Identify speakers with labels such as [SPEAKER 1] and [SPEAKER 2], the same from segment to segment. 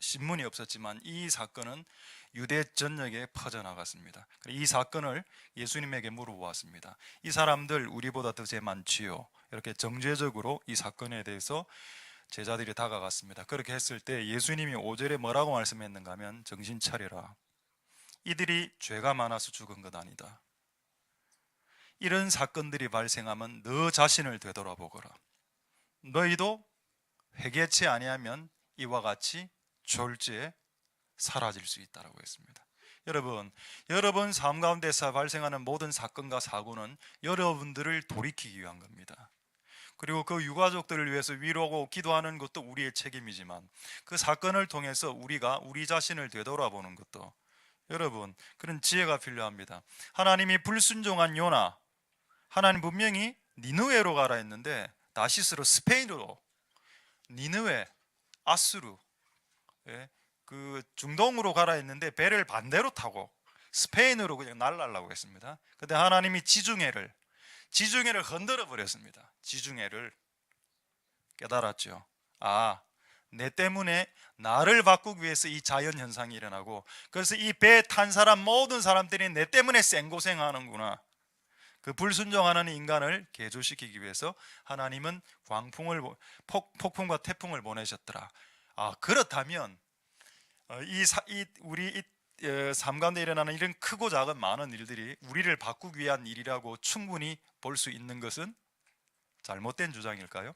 [SPEAKER 1] 신문이 없었지만 이 사건은 유대 전역에 퍼져나갔습니다. 이 사건을 예수님에게 물어보았습니다. 이 사람들 우리보다 더 죄 많지요? 이렇게 정죄적으로 이 사건에 대해서 제자들이 다가갔습니다. 그렇게 했을 때 예수님이 5절에 뭐라고 말씀했는가 하면 정신 차려라. 이들이 죄가 많아서 죽은 것 아니다. 이런 사건들이 발생하면 너 자신을 되돌아보거라. 너희도 회개치 아니하면 이와 같이 졸지에 사라질 수 있다라고 했습니다. 여러분 삶 가운데서 발생하는 모든 사건과 사고는 여러분들을 돌이키기 위한 겁니다. 그리고 그 유가족들을 위해서 위로하고 기도하는 것도 우리의 책임이지만 그 사건을 통해서 우리가 우리 자신을 되돌아보는 것도 여러분 그런 지혜가 필요합니다. 하나님이 불순종한 요나, 하나님 분명히 니느웨로 가라 했는데 다시스로 스페인으로 니느웨, 아수르, 그 중동으로 가라 했는데 배를 반대로 타고 스페인으로 그냥 날라려고 했습니다. 근데 하나님이 지중해를 흔들어 버렸습니다. 지중해를 깨달았죠. 내 때문에 나를 바꾸기 위해서 이 자연 현상이 일어나고, 그래서 이 배에 탄 사람 모든 사람들이 내 때문에 생고생하는구나. 그 불순종하는 인간을 개조시키기 위해서 하나님은 폭풍과 태풍을 보내셨더라. 그렇다면 우리 삶 가운데 일어나는 이런 크고 작은 많은 일들이 우리를 바꾸기 위한 일이라고 충분히 볼 수 있는 것은 잘못된 주장일까요?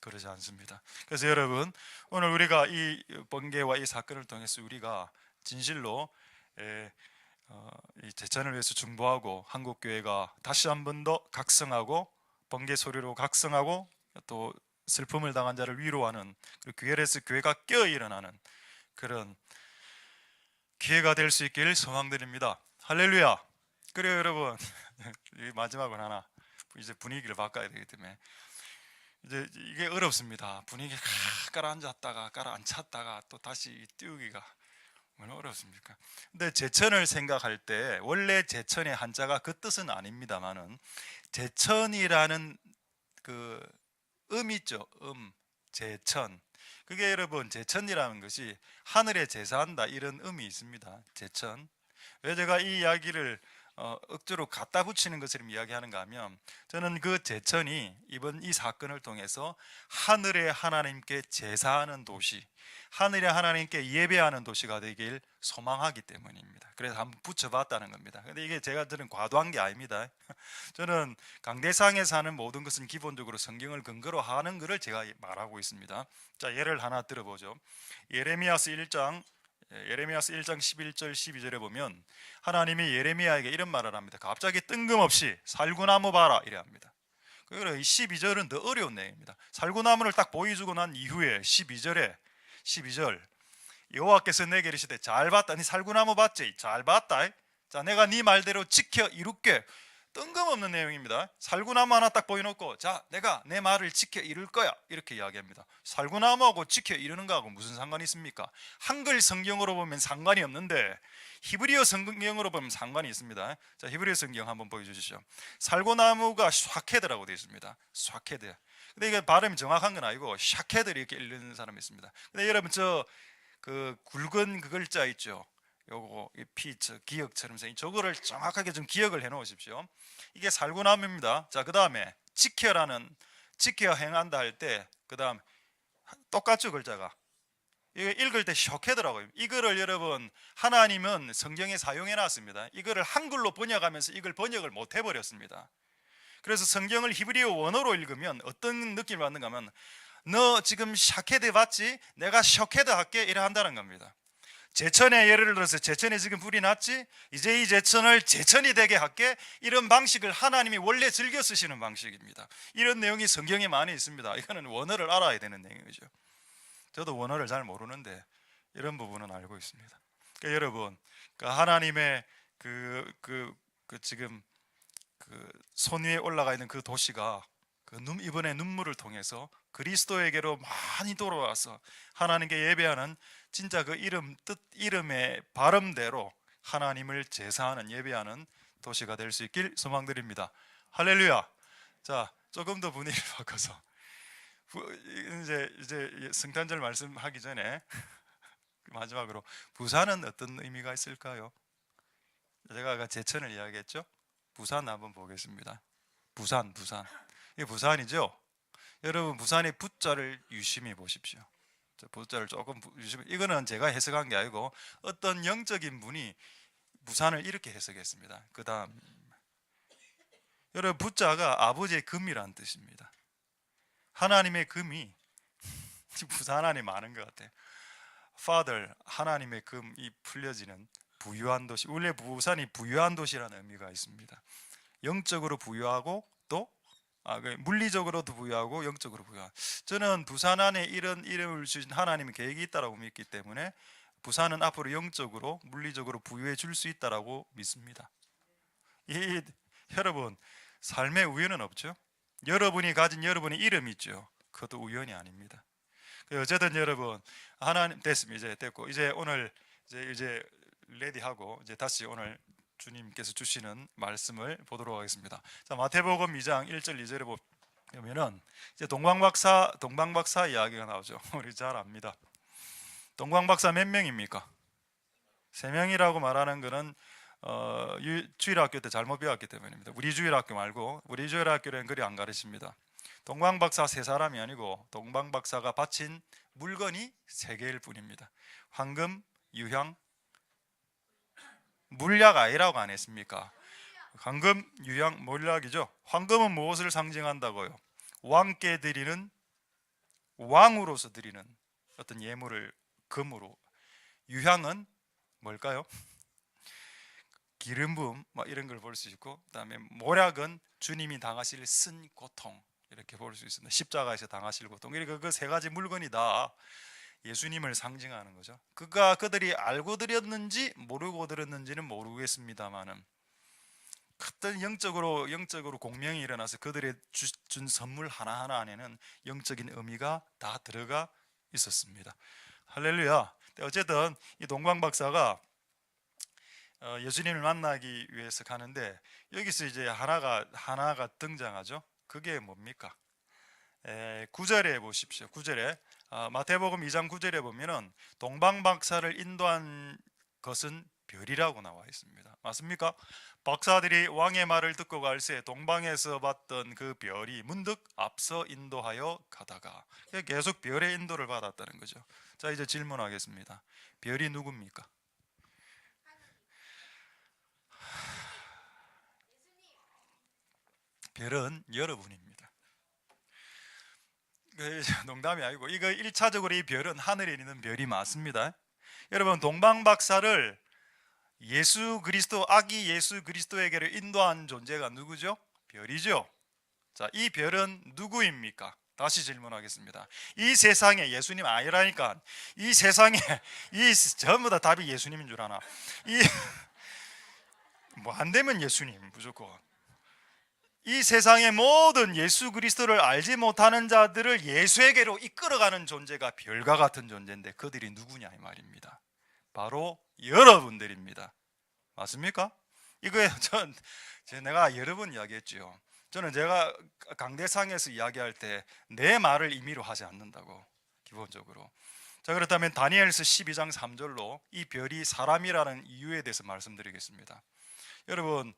[SPEAKER 1] 그러지 않습니다. 그래서 여러분, 오늘 우리가 이 번개와 이 사건을 통해서 우리가 진실로 이 제천을 위해서 중보하고 한국교회가 다시 한 번 더 각성하고 번개 소리로 각성하고 또 슬픔을 당한 자를 위로하는, 그리고 교회에서 교회가 깨어 일어나는 그런 기회가 될 수 있길 소망드립니다. 할렐루야. 그래요 여러분. 마지막은 하나, 이제 분위기를 바꿔야 되기 때문에 이제 이게 어렵습니다. 분위기 가라앉았다가 가라앉혔다가 또 다시 띄우기가 얼마나 어렵습니까? 근데 제천을 생각할 때 원래 제천의 한자가 그 뜻은 아닙니다만은 제천이라는 그 있죠. 제천. 그게 여러분 제천이라는 것이 하늘에 제사한다 이런 의미 있습니다. 제천. 왜 제가 이 이야기를 억지로 갖다 붙이는 것처럼 이야기하는가 하면, 저는 그 제천이 이번 이 사건을 통해서 하늘의 하나님께 제사하는 도시, 하늘의 하나님께 예배하는 도시가 되길 소망하기 때문입니다. 그래서 한번 붙여봤다는 겁니다. 근데 이게 저는 과도한 게 아닙니다. 저는 강대상에 사는 모든 것은 기본적으로 성경을 근거로 하는 것을 제가 말하고 있습니다. 자, 예를 하나 들어보죠. 예레미야서 1장 11절 12절에 보면 하나님이 예레미야에게 이런 말을 합니다. 갑자기 뜬금없이 살구나무 봐라 이래 합니다. 그리고 12절은 더 어려운 내용입니다. 살구나무를 딱 보여주고 난 이후에 12절 여호와께서 내게 이르시되 잘 봤다. 네 살구나무 봤지? 잘 봤다. 자, 내가 네 말대로 지켜 이룰게. 뜬금없는 내용입니다. 살구나무 하나 딱 보여놓고 자, 내가 내 말을 지켜 이룰 거야 이렇게 이야기합니다. 살구나무하고 지켜 이루는 거하고 무슨 상관이 있습니까? 한글 성경으로 보면 상관이 없는데 히브리어 성경으로 보면 상관이 있습니다. 자, 히브리어 성경 한번 보여주시죠. 살구나무가 샤케드라고 되어 있습니다. 샤케드. 근데 이게 발음이 정확한 건 아니고 샤케드 이렇게 읽는 사람이 있습니다. 근데 여러분 그 굵은 그 글자 있죠. 요거 기억처럼 생긴 저거를 정확하게 좀 기억을 해 놓으십시오. 이게 살구나무입니다. 자, 그 다음에 지켜 행한다 할 때 그 다음 똑같죠 글자가. 이거 읽을 때 쇼케더라고요. 이거를 여러분 하나님은 성경에 사용해 놨습니다. 이거를 한글로 번역하면서 이걸 번역을 못 해버렸습니다. 그래서 성경을 히브리어 원어로 읽으면 어떤 느낌을 받는가 하면 너 지금 샤케드 봤지? 내가 쇼케드 할게 이래 한다는 겁니다. 제천에 예를 들어서 제천에 지금 불이 났지? 이제 이 제천을 제천이 되게 할게. 이런 방식을 하나님이 원래 즐겨 쓰시는 방식입니다. 이런 내용이 성경에 많이 있습니다. 이거는 원어를 알아야 되는 내용이죠. 저도 원어를 잘 모르는데 이런 부분은 알고 있습니다. 그러니까 여러분, 하나님의 지금 손 위에 올라가 있는 그 도시가 이번에 눈물을 통해서 그리스도에게로 많이 돌아와서 하나님께 예배하는 진짜 그 이름의 발음대로 하나님을 제사하는 예배하는 도시가 될 수 있길 소망드립니다. 할렐루야. 자, 조금 더 분위기를 바꿔서 이제 성탄절 말씀하기 전에 마지막으로 부산은 어떤 의미가 있을까요? 제가 아까 제천을 이야기했죠. 부산 한번 보겠습니다. 부산. 이게 부산이죠. 여러분 부산의 부자를 유심히 보십시오. 부자를 조금 유심히. 이거는 제가 해석한 게 아니고 어떤 영적인 분이 부산을 이렇게 해석했습니다. 그 다음 여러분 부자가 아버지의 금이라는 뜻입니다. 하나님의 금이 부산 안에 많은 것 같아요. Father, 하나님의 금이 풀려지는 부유한 도시. 원래 부산이 부유한 도시라는 의미가 있습니다. 영적으로 부유하고 또 물리적으로도 부유하고 영적으로 부유한. 저는 부산 안에 이런 이름을 주신 하나님의 계획이 있다고 믿기 때문에 부산은 앞으로 영적으로 물리적으로 부유해 줄 수 있다고 믿습니다. 여러분 삶에 우연은 없죠. 여러분이 가진 여러분의 이름이 있죠. 그것도 우연이 아닙니다. 어쨌든 여러분 하나님 됐습니다. 이제 됐고 이제 오늘 이제 레디하고 이제 다시 오늘 주님께서 주시는 말씀을 보도록 하겠습니다. 자, 마태복음 2장 1절 2절에 보면은 이제 동방박사 이야기가 나오죠. 우리 잘 압니다. 동방박사 몇 명입니까? 3명이라고 말하는 것은 주일학교 때 잘못 배웠기 때문입니다. 우리 주일학교 말고 우리 주일학교는 그리 안 가르칩니다. 동방박사 3사람이 아니고 동방박사가 바친 물건이 3개일 뿐입니다. 황금, 유향, 물약 아니라고 안 했습니까? 황금, 유향, 물약이죠. 황금은 무엇을 상징한다고요? 왕께 드리는, 왕으로서 드리는 어떤 예물을 금으로. 유향은 뭘까요? 기름 부음 이런 걸 볼 수 있고, 그다음에 모략은 주님이 당하실 쓴 고통 이렇게 볼 수 있습니다. 십자가에서 당하실 고통. 그러니까 그 3가지 물건이 다 예수님을 상징하는 거죠. 그들이 알고 드렸는지 모르고 드렸는지는 모르겠습니다만은 어떤 영적으로 공명이 일어나서 그들의 준 선물 하나하나 안에는 영적인 의미가 다 들어가 있었습니다. 할렐루야. 어쨌든 이 동방 박사가 예수님을 만나기 위해서 가는데 여기서 이제 하나가 등장하죠. 그게 뭡니까? 9절에 보십시오. 9절에 마태복음 2장 9절에 보면은 동방 박사를 인도한 것은 별이라고 나와 있습니다. 맞습니까? 박사들이 왕의 말을 듣고 갈새 동방에서 봤던 그 별이 문득 앞서 인도하여 가다가 계속 별의 인도를 받았다는 거죠. 자, 이제 질문하겠습니다. 별이 누굽니까? 별은 여러분입니다. 농담이 아니고 이거 1차적으로 이 별은 하늘에 있는 별이 맞습니다. 여러분 동방박사를 예수 그리스도 아기 예수 그리스도에게로 인도한 존재가 누구죠? 별이죠. 자, 이 별은 누구입니까? 다시 질문하겠습니다. 이 세상에 예수님 아니라니까. 이 세상에 전부 다 답이 예수님인 줄 아나. 뭐 안 되면 예수님 무조건. 이 세상의 모든 예수 그리스도를 알지 못하는 자들을 예수에게로 이끌어가는 존재가 별과 같은 존재인데 그들이 누구냐 이 말입니다. 바로 여러분들입니다. 맞습니까? 이거에 내가 여러 번 이야기했죠. 저는 제가 강대상에서 이야기할 때 내 말을 임의로 하지 않는다고 기본적으로. 자, 그렇다면 다니엘서 12장 3절로 이 별이 사람이라는 이유에 대해서 말씀드리겠습니다. 여러분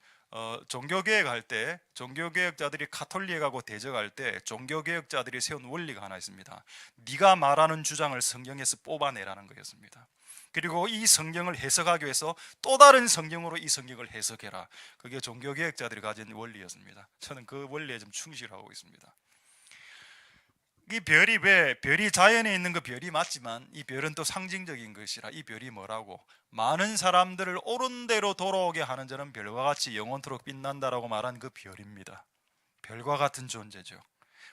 [SPEAKER 1] 종교개혁 할 때 종교개혁자들이 가톨릭하고 대적할 때 종교개혁자들이 세운 원리가 하나 있습니다. 네가 말하는 주장을 성경에서 뽑아내라는 거였습니다. 그리고 이 성경을 해석하기 위해서 또 다른 성경으로 이 성경을 해석해라. 그게 종교개혁자들이 가진 원리였습니다. 저는 그 원리에 좀 충실하고 있습니다. 이 별이 자연에 있는 그 별이 맞지만 이 별은 또 상징적인 것이라 이 별이 뭐라고? 많은 사람들을 옳은 대로 돌아오게 하는 자는 별과 같이 영원토록 빛난다라고 말한 그 별입니다. 별과 같은 존재죠.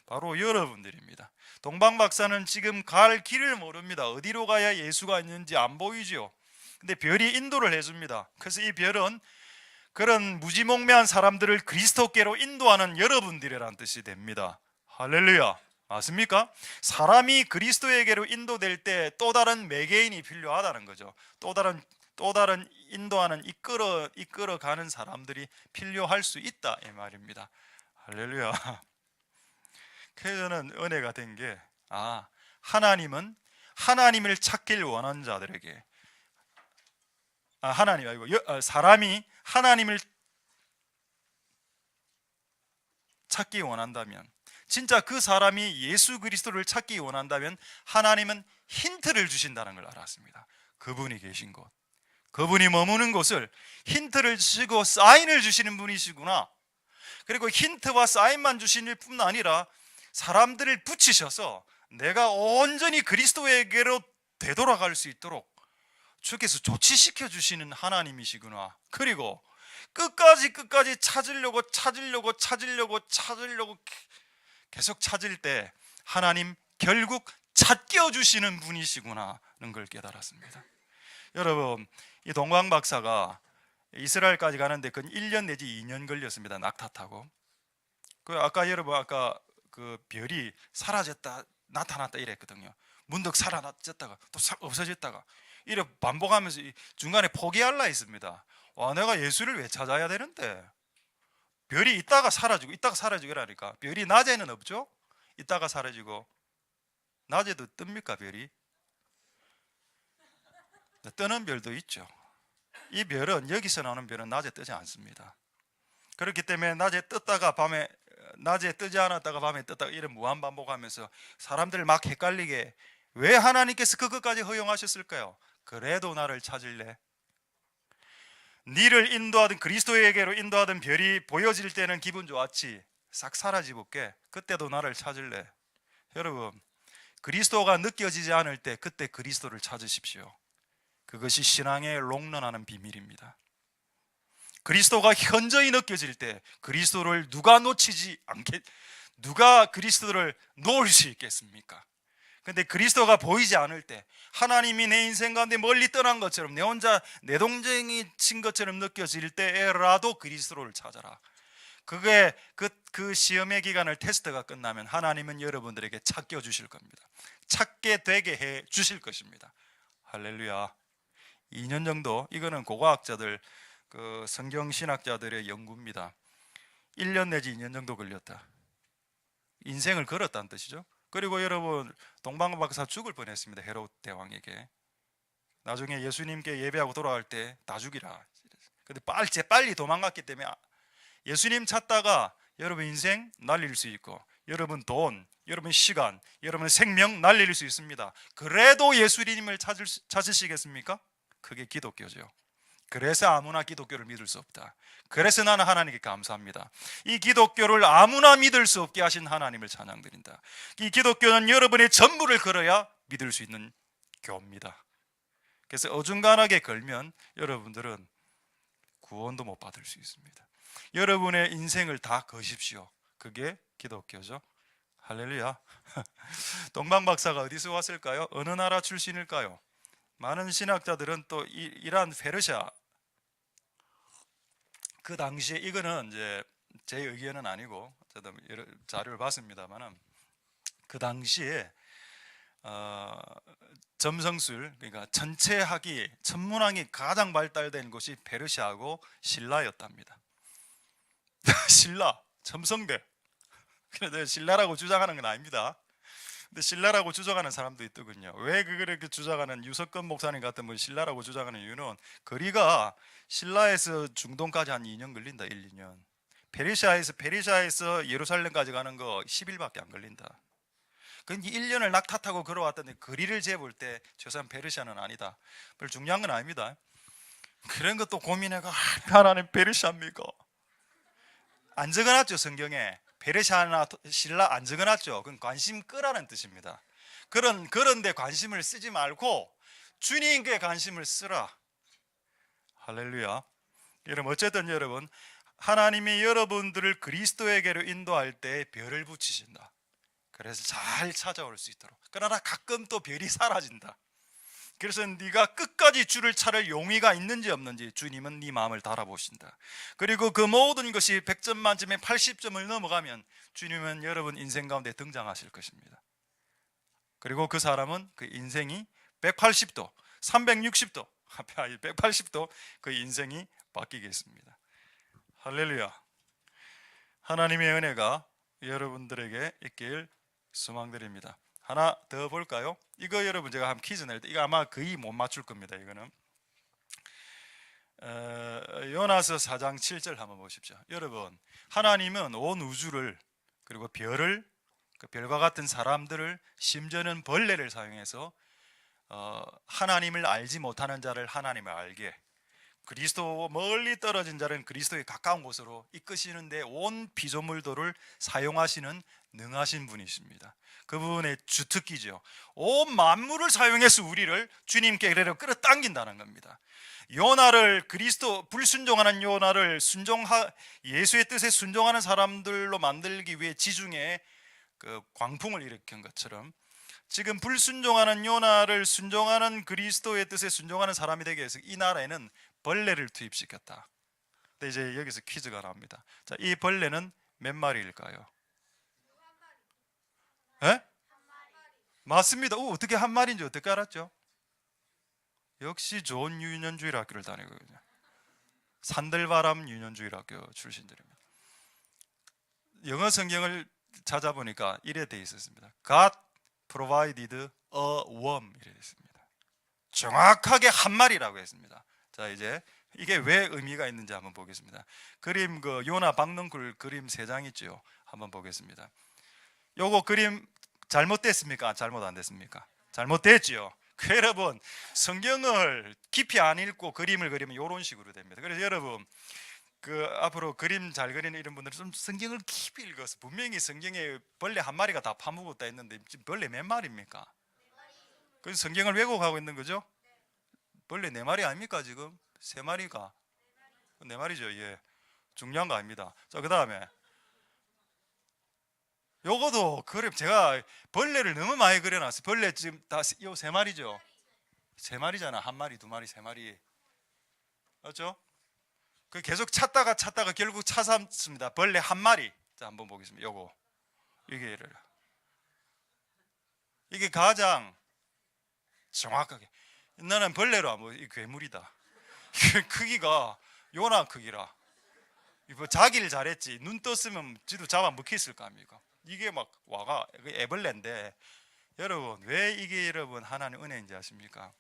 [SPEAKER 1] 바로 여러분들입니다. 동방 박사는 지금 갈 길을 모릅니다. 어디로 가야 예수가 있는지 안 보이죠. 근데 별이 인도를 해줍니다. 그래서 이 별은 그런 무지몽매한 사람들을 그리스도께로 인도하는 여러분들이라는 뜻이 됩니다. 할렐루야. 맞습니까? 사람이 그리스도에게로 인도될 때 또 다른 매개인이 필요하다는 거죠. 또 다른 인도하는 이끌어가는 사람들이 필요할 수 있다 이 말입니다. 할렐루야. 그래서 저는 은혜가 된 게 하나님은 하나님을 찾길 원하는 자들에게, 하나님 아니고 사람이 하나님을 찾기 원한다면, 진짜 그 사람이 예수 그리스도를 찾기 원한다면 하나님은 힌트를 주신다는 걸 알았습니다. 그분이 계신 곳, 그분이 머무는 곳을 힌트를 주시고 사인을 주시는 분이시구나. 그리고 힌트와 사인만 주시는 뿐 아니라 사람들을 붙이셔서 내가 온전히 그리스도에게로 되돌아갈 수 있도록 주께서 조치시켜 주시는 하나님이시구나. 그리고 끝까지 찾으려고 계속 찾을 때 하나님 결국 찾겨 주시는 분이시구나는 걸 깨달았습니다. 여러분, 이 동광 박사가 이스라엘까지 가는데 그 1년 내지 2년 걸렸습니다. 낙타 타고. 여러분 그 별이 사라졌다 나타났다 이랬거든요. 문득 사라졌다가 또 없어졌다가 이래 반복하면서 중간에 포기할라 했습니다. 와, 내가 예수를 왜 찾아야 되는데, 별이 있다가 사라지고 이라니까. 별이 낮에는 없죠? 있다가 사라지고. 낮에도 뜹니까 별이? 뜨는 별도 있죠. 이 별은, 여기서 나오는 별은 낮에 뜨지 않습니다. 그렇기 때문에 낮에 떴다가 밤에, 낮에 뜨지 않았다가 밤에 떴다가 이런 무한 반복하면서 사람들 막 헷갈리게, 왜 하나님께서 그것까지 허용하셨을까요? 그래도 나를 찾을래? 니를 인도하던, 그리스도에게로 인도하던 별이 보여질 때는 기분 좋았지, 싹 사라지고 게 그때도 나를 찾을래? 여러분, 그리스도가 느껴지지 않을 때 그때 그리스도를 찾으십시오. 그것이 신앙의 롱런하는 비밀입니다. 그리스도가 현저히 느껴질 때 그리스도를 누가 그리스도를 놓을 수 있겠습니까? 근데 그리스도가 보이지 않을 때, 하나님이 내 인생 가운데 멀리 떠난 것처럼, 내 혼자 내 동생이 친 것처럼 느껴질 때라도 그리스도를 찾아라. 그게 그 시험의 기간을, 테스트가 끝나면 하나님은 여러분들에게 찾겨 주실 겁니다. 찾게 되게 해 주실 것입니다. 할렐루야. 2년 정도, 이거는 고고학자들, 그 성경신학자들의 연구입니다. 1년 내지 2년 정도 걸렸다. 인생을 걸었다는 뜻이죠. 그리고 여러분, 동방 박사 죽을 뻔했습니다. 헤롯 대왕에게. 나중에 예수님께 예배하고 돌아갈 때 다 죽이라. 근데 빨리 도망갔기 때문에 예수님 찾다가 여러분 인생 날릴 수 있고, 여러분 돈, 여러분 시간, 여러분 생명 날릴 수 있습니다. 그래도 예수님을 찾으시겠습니까? 그게 기독교죠. 그래서 아무나 기독교를 믿을 수 없다. 그래서 나는 하나님께 감사합니다. 이 기독교를 아무나 믿을 수 없게 하신 하나님을 찬양드린다. 이 기독교는 여러분의 전부를 걸어야 믿을 수 있는 교입니다. 그래서 어중간하게 걸면 여러분들은 구원도 못 받을 수 있습니다. 여러분의 인생을 다 거십시오. 그게 기독교죠. 할렐루야. 동방 박사가 어디서 왔을까요? 어느 나라 출신일까요? 많은 신학자들은 또 이란 페르시아, 그 당시에, 이거는 이제 제 의견은 아니고 저도 여러 자료를 봤습니다만은, 그 당시에 점성술, 그러니까 천체학이, 천문학이 가장 발달된 곳이 페르시아고 신라였답니다. 신라, 첨성대. 그런데 신라라고 주장하는 건 아닙니다. 근데 신라라고 주장하는 사람도 있더군요. 왜 그렇게 주장하는, 유석근 목사님 같은 분이 신라라고 주장하는 이유는, 거리가 신라에서 중동까지 한 2년 걸린다. 1, 2년. 페르시아에서 예루살렘까지 가는 거 10일밖에 안 걸린다. 근데 1년을 낙타 타고 걸어왔더니 거리를 재볼 때 저 사람 페르시아는 아니다. 별로 중요한 건 아닙니다. 그런 것도 고민해가, 하나님 페르시아입니까? 안 적어놨죠, 성경에. 페르시아나 신라 안 적어놨죠. 그건 관심 끄라는 뜻입니다. 그런데 관심을 쓰지 말고 주님께 관심을 쓰라. 할렐루야. 여러분, 어쨌든 여러분, 하나님이 여러분들을 그리스도에게로 인도할 때 별을 붙이신다. 그래서 잘 찾아올 수 있도록. 그러나 가끔 또 별이 사라진다. 그래서 네가 끝까지 주를 찾을 용의가 있는지 없는지 주님은 네 마음을 달아보신다. 그리고 그 모든 것이 100점 만점에 80점을 넘어가면 주님은 여러분 인생 가운데 등장하실 것입니다. 그리고 그 사람은 그 인생이 180도, 360도, 180도 그 인생이 바뀌겠습니다. 할렐루야. 하나님의 은혜가 여러분들에게 있길 소망드립니다. 하나 더 볼까요? 이거 여러분 제가 한번 퀴즈 낼 때 이거 아마 거의 못 맞출 겁니다. 이거는 요나서 4장 7절 한번 보십시오. 여러분, 하나님은 온 우주를 그리고 별을, 그 별과 같은 사람들을, 심지어는 벌레를 사용해서 하나님을 알지 못하는 자를 하나님을 알게, 그리스도 멀리 떨어진 자는 그리스도에 가까운 곳으로 이끄시는데 온 피조물도를 사용하시는 능하신 분이십니다. 그분의 주특기죠. 온 만물을 사용해서 우리를 주님께로 끌어당긴다는 겁니다. 요나를, 그리스도 불순종하는 요나를 예수의 뜻에 순종하는 사람들로 만들기 위해 지중해 그 광풍을 일으킨 것처럼 지금 불순종하는 요나를 순종하는 그리스도의 뜻에 순종하는 사람이 되기 위해서 이 나라에는 벌레를 투입시켰다. 근데 이제 여기서 퀴즈가 나옵니다. 자, 이 벌레는 몇 마리일까요? 에? 맞습니다. 어떻게 한 마리인지 어떻게 알았죠? 역시 좋은 유년주일 학교를 다니거든요. 산들바람 유년주일 학교 출신들입니다. 영어 성경을 찾아보니까 이래 돼 있었습니다. God provided a worm 이래 있습니다. 정확하게 한 마리라고 했습니다. 자, 이제 이게 왜 의미가 있는지 한번 보겠습니다. 그림, 그 요나 박넝쿨 그림 3장 있죠. 한번 보겠습니다. 요거 그림 잘못됐습니까? 잘못 안 됐습니까? 잘못됐지요. 여러분, 성경을 깊이 안 읽고 그림을 그리면 이런 식으로 됩니다. 그래서 여러분, 그 앞으로 그림 잘 그리는 이런 분들은 좀 성경을 깊이 읽어서, 분명히 성경에 벌레 한 마리가 다 파묻었다 했는데 지금 벌레 몇 마리입니까? 그래서 성경을 왜곡하고 있는 거죠? 벌레 4마리 아닙니까? 지금 3마리가 4마리죠. 예, 중요한 거 아닙니다. 자, 그 다음에 요거도 그림, 제가 벌레를 너무 많이 그려놨어요. 벌레 지금 다 요 3마리죠. 3마리잖아. 1마리, 2마리, 3마리. 맞죠? 그 계속 찾다가 결국 찾았습니다. 벌레 1마리. 자, 한번 보겠습니다. 요거 이게 가장 정확하게, 나는 벌레로 한번, 이 괴물이다. 크기가 요나 크기라. 이거 자기를 잘했지. 눈 떴으면 지도 잡아 먹혔을 거 아닙니까? 이게 막 와가 애벌레인데, 여러분 왜 이게 여러분 하나님 은혜인지 아십니까?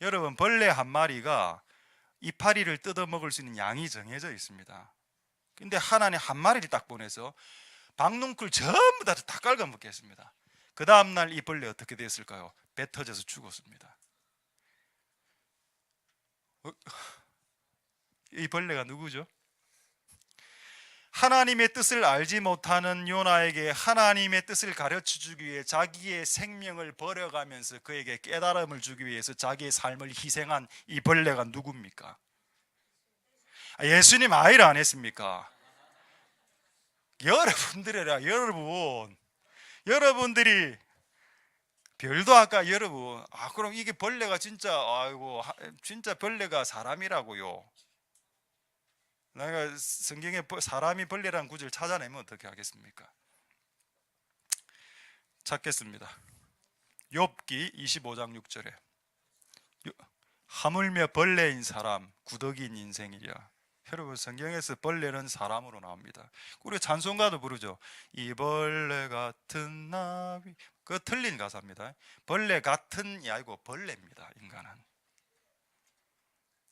[SPEAKER 1] 여러분, 벌레 1마리가 이파리를 뜯어 먹을 수 있는 양이 정해져 있습니다. 근데 하나님 1마리를 딱 보내서 박농쿨 전부 다 깔아 먹겠습니다. 그 다음날 이 벌레 어떻게 됐을까요? 배 터져서 죽었습니다. 이 벌레가 누구죠? 하나님의 뜻을 알지 못하는 요나에게 하나님의 뜻을 가르쳐 주기 위해 자기의 생명을 버려가면서 그에게 깨달음을 주기 위해서 자기의 삶을 희생한 이 벌레가 누굽니까? 예수님 아이를 안 했습니까? 여러분들이 별도 아까 여러분, 그럼 이게 벌레가 진짜, 진짜 벌레가 사람이라고요? 내가 성경에 사람이 벌레라는 구절을 찾아내면 어떻게 하겠습니까? 찾겠습니다. 욥기 25장 6절에 하물며 벌레인 사람 구더기인 인생이랴. 여러분, 성경에서 벌레는 사람으로 나옵니다. 우리 찬송가도 부르죠. 이 벌레 같은 나비. 그거 틀린 가사입니다. 벌레 같은이 아니고 벌레입니다. 인간은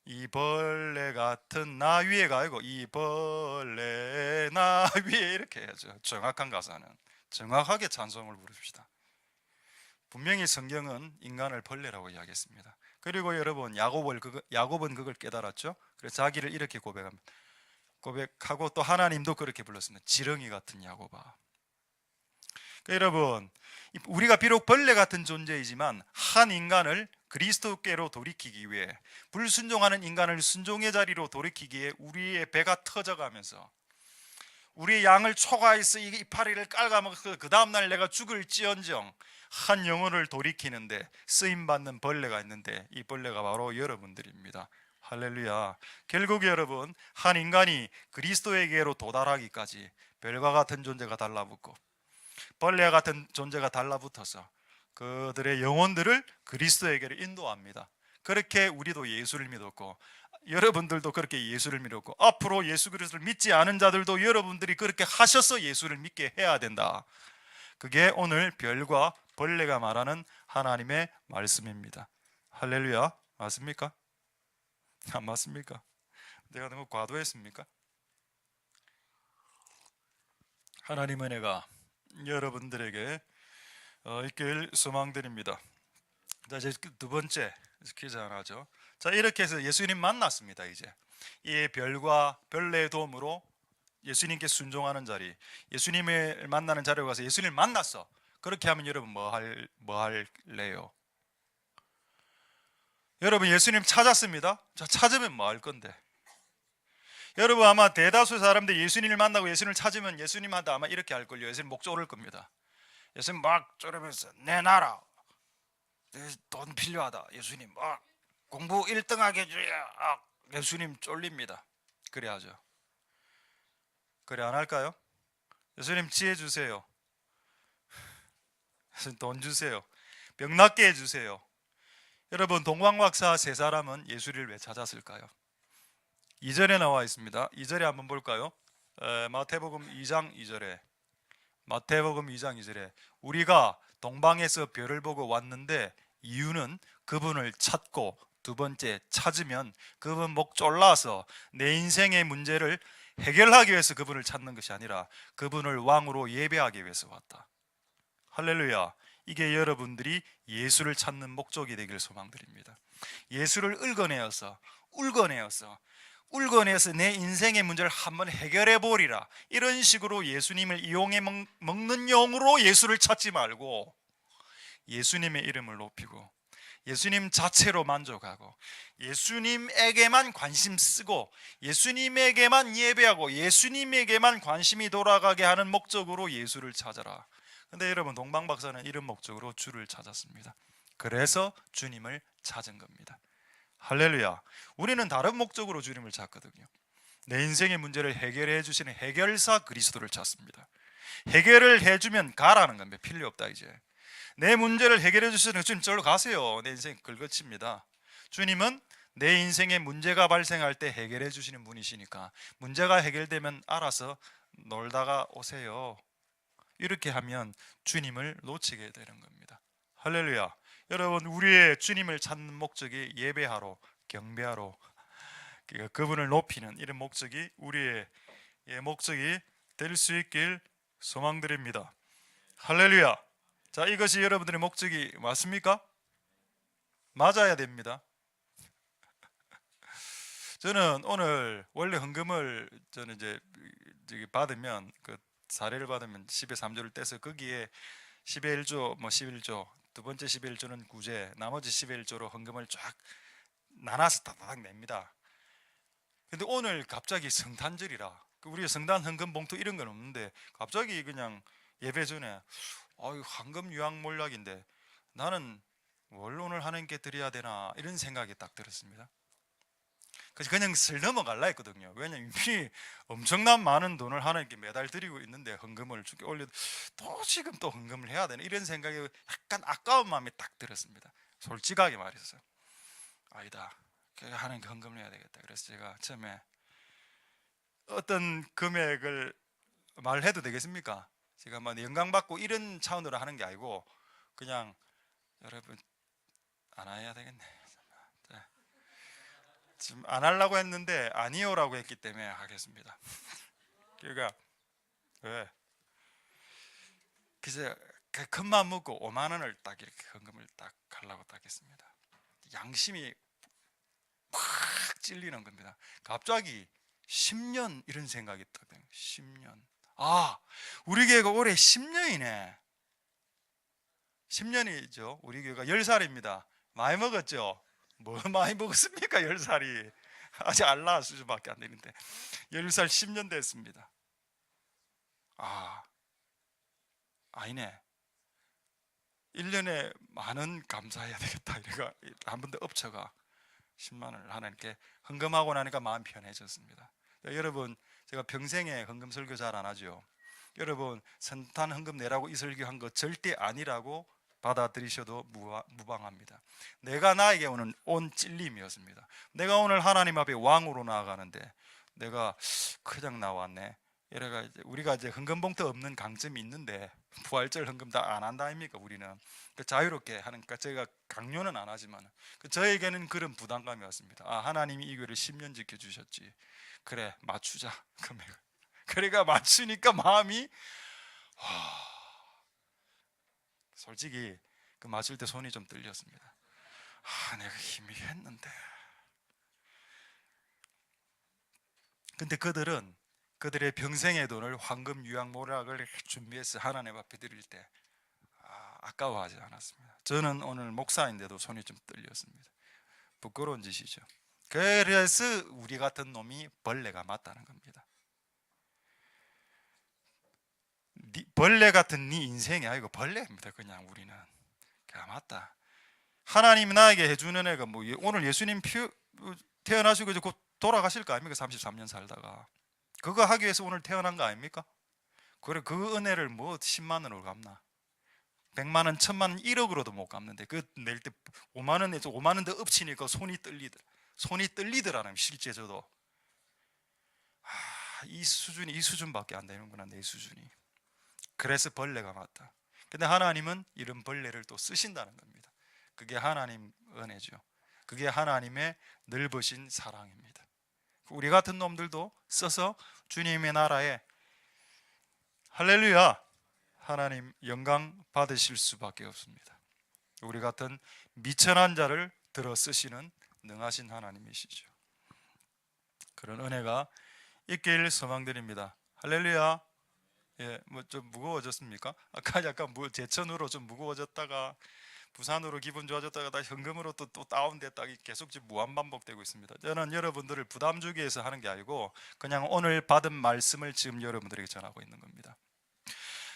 [SPEAKER 1] 이 벌레 같은 나위에가 아니고 이 벌레 나위에, 이렇게 해야죠. 정확한 가사는 정확하게 찬송을 부릅시다. 분명히 성경은 인간을 벌레라고 이야기했습니다. 그리고 여러분, 야곱은 그걸 깨달았죠. 그래서 자기를 이렇게 고백하고 또 하나님도 그렇게 불렀습니다. 지렁이 같은 야곱아. 그러니까 여러분, 우리가 비록 벌레 같은 존재이지만 한 인간을 그리스도께로 돌이키기 위해, 불순종하는 인간을 순종의 자리로 돌이키기에 우리의 배가 터져가면서 우리의 양을 초과해서 이 이파리를 깔아먹어서 그 다음날 내가 죽을지언정 한 영혼을 돌이키는데 쓰임받는 벌레가 있는데, 이 벌레가 바로 여러분들입니다. 할렐루야. 결국 여러분, 한 인간이 그리스도에게로 도달하기까지 별과 같은 존재가 달라붙고 벌레와 같은 존재가 달라붙어서 그들의 영혼들을 그리스도에게로 인도합니다. 그렇게 우리도 예수를 믿었고, 여러분들도 그렇게 예수를 믿었고, 앞으로 예수 그리스도를 믿지 않은 자들도 여러분들이 그렇게 하셔서 예수를 믿게 해야 된다. 그게 오늘 별과 벌레가 말하는 하나님의 말씀입니다. 할렐루야. 맞습니까? 안 맞습니까? 내가 너무 과도했습니까? 하나님의 은혜가 여러분들에게 있길 소망드립니다. 자, 이제 두 번째 퀴즈 하나죠. 자, 이렇게 해서 예수님 만났습니다. 이제 이 별과 별내의 도움으로 예수님께 순종하는 자리, 예수님을 만나는 자리에 가서 예수님을 만났어. 그렇게 하면 여러분 뭐 할래요? 여러분 예수님 찾았습니다. 자, 찾으면 뭐 할 건데? 여러분 아마 대다수 사람들이 예수님을 만나고 예수님을 찾으면 예수님한테 아마 이렇게 할 걸요. 예수님 목 조를 겁니다. 예수님 막 조르면서 내놔라. 돈 필요하다. 예수님 막 공부 1등하게 해줘야. 예수님 쫄립니다. 그래 하죠. 그래 안 할까요? 예수님 지혜 주세요. 예수님 돈 주세요. 병 낫게 해주세요. 여러분 동방박사 세 사람은 예수를 왜 찾았을까요? 2절에 나와 있습니다. 2절에 한번 볼까요? 마태복음 2장 2절에 마태복음 2장 2절에 우리가 동방에서 별을 보고 왔는데 이유는 그분을 찾고 두 번째 찾으면 그분 목 졸라서 내 인생의 문제를 해결하기 위해서 그분을 찾는 것이 아니라 그분을 왕으로 예배하기 위해서 왔다. 할렐루야. 이게 여러분들이 예수를 찾는 목적이 되길 소망드립니다. 예수를 울거내어서 내 인생의 문제를 한번 해결해 보리라. 이런 식으로 예수님을 이용해 먹는 용으로 예수를 찾지 말고 예수님의 이름을 높이고 예수님 자체로 만족하고 예수님에게만 관심 쓰고 예수님에게만 예배하고 예수님에게만 관심이 돌아가게 하는 목적으로 예수를 찾아라. 근데 여러분 동방박사는 이런 목적으로 주를 찾았습니다. 그래서 주님을 찾은 겁니다. 할렐루야. 우리는 다른 목적으로 주님을 찾거든요. 내 인생의 문제를 해결해 주시는 해결사 그리스도를 찾습니다. 해결을 해주면 가라는 겁니다. 필요 없다 이제. 내 문제를 해결해 주시는 주님 저로 가세요. 내 인생 긁어칩니다. 주님은 내 인생에 문제가 발생할 때 해결해 주시는 분이시니까 문제가 해결되면 알아서 놀다가 오세요. 이렇게 하면 주님을 놓치게 되는 겁니다. 할렐루야. 여러분 우리의 주님을 찾는 목적이 예배하러 경배하러 그분을 높이는 이런 목적이 우리의 목적이 될 수 있길 소망드립니다. 할렐루야. 자, 이것이 여러분들의 목적이 맞습니까? 맞아야 됩니다. 저는 오늘 원래 헌금을 저는 이제 받으면 그 사례를 받으면 10의 3조를 떼서 거기에 10의 1조 뭐 11조 두 번째 10의 1조는 구제 나머지 10의 1조로 헌금을 쫙 나눠서 다다닥 냅니다. 근데 오늘 갑자기 성탄절이라 우리 성단 헌금 봉투 이런 건 없는데 갑자기 그냥 예배 전에 황금 유황 몰락인데 나는 뭘 오늘 하나님께 드려야 되나 이런 생각이 딱 들었습니다. 그래서 그냥 슬 넘어갈라 했거든요. 왜냐면 이미 엄청난 많은 돈을 하나님께 매달 드리고 있는데 헌금을 주께 올려도 또 지금 또 헌금을 해야 되나 이런 생각이 약간 아까운 마음이 딱 들었습니다. 솔직하게 말해서 아니다. 하나님께 헌금을 해야 되겠다. 그래서 제가 처음에 어떤 금액을 말해도 되겠습니까? 제가 막 영광받고 이런 차원으로 하는 게 아니고 그냥 여러분 안 해야 되겠네. 지금 안 하려고 했는데 아니요라고 했기 때문에 하겠습니다. 그러니까 왜? 그래서 큰 마음 먹고 5만 원을 딱 이렇게 헌금을 딱 하려고 딱 했습니다. 양심이 팍 찔리는 겁니다. 갑자기 10년 이런 생각이 딱 들어요. 10년. 우리 교회가 올해 10년이네. 10년이죠. 우리 교회가 10살입니다. 많이 먹었죠? 뭐 많이 먹었습니까? 10살이 아직 알라 수준밖에 안 되는데 10살 10년 됐습니다. 아니네. 1년에 만원 감사해야 되겠다. 이래가 한 번 더 엎쳐가 10만 원을 하나님께 헌금하고 나니까 마음 편해졌습니다. 여러분 제가 평생에 헌금 설교 잘 안 하죠. 여러분 성탄 헌금 내라고 이 설교한 거 절대 아니라고 받아들이셔도 무방합니다. 내가 나에게 오는 온 찔림이었습니다. 내가 오늘 하나님 앞에 왕으로 나아가는데 내가 그냥 나왔네. 이래가 이제 우리가 이제 헌금봉투 없는 강점이 있는데 부활절 헌금 다 안 한다 아닙니까? 우리는 자유롭게 하니까 제가 강요는 안 하지만 저에게는 그런 부담감이 왔습니다. 아, 하나님이 이 교회를 10년 지켜주셨지. 그래, 맞추자 금액. 그래가 맞추니까 마음이 솔직히 그 맞출 때 손이 좀 떨렸습니다. 아, 내가 힘이 했는데. 근데 그들은 그들의 평생의 돈을 황금 유황모락을 준비해서 하나님 앞에 드릴 때 아까워하지 않았습니다. 저는 오늘 목사인데도 손이 좀 떨렸습니다. 부끄러운 짓이죠. 그래서 우리 같은 놈이 벌레가 맞다는 겁니다. 벌레 같은 네 인생이 아니고 벌레입니다. 그냥 우리는. 맞다. 하나님이 나에게 해주는 애가 뭐 오늘 예수님 태어나시고 이제 곧 돌아가실 거 아닙니까? 33년 살다가 그거 하기 위해서 오늘 태어난 거 아닙니까? 그래, 그 은혜를 뭐 10만 원으로 갚나? 100만 원, 1000만 원, 1억으로도 못 갚는데 그 낼 때 5만 원 내서 5만 원 더 엎치니까 손이 떨리더라는 실제 저도. 이 수준밖에 안 되는구나, 내 수준이. 그래서 벌레가 맞다. 근데 하나님은 이런 벌레를 또 쓰신다는 겁니다. 그게 하나님 은혜죠. 그게 하나님의 넓으신 사랑입니다. 우리 같은 놈들도 써서 주님의 나라에 할렐루야 하나님 영광 받으실 수밖에 없습니다. 우리 같은 미천한 자를 들어 쓰시는 능하신 하나님이시죠. 그런 은혜가 있길 소망드립니다. 할렐루야. 예, 뭐 좀 무거워졌습니까? 아까 약간 제천으로 좀 무거워졌다가 부산으로 기분 좋아졌다가 다시 현금으로 또 다운됐다가 계속 지금 무한 반복되고 있습니다. 저는 여러분들을 부담 주기 위해서 하는 게 아니고 그냥 오늘 받은 말씀을 지금 여러분들에게 전하고 있는 겁니다.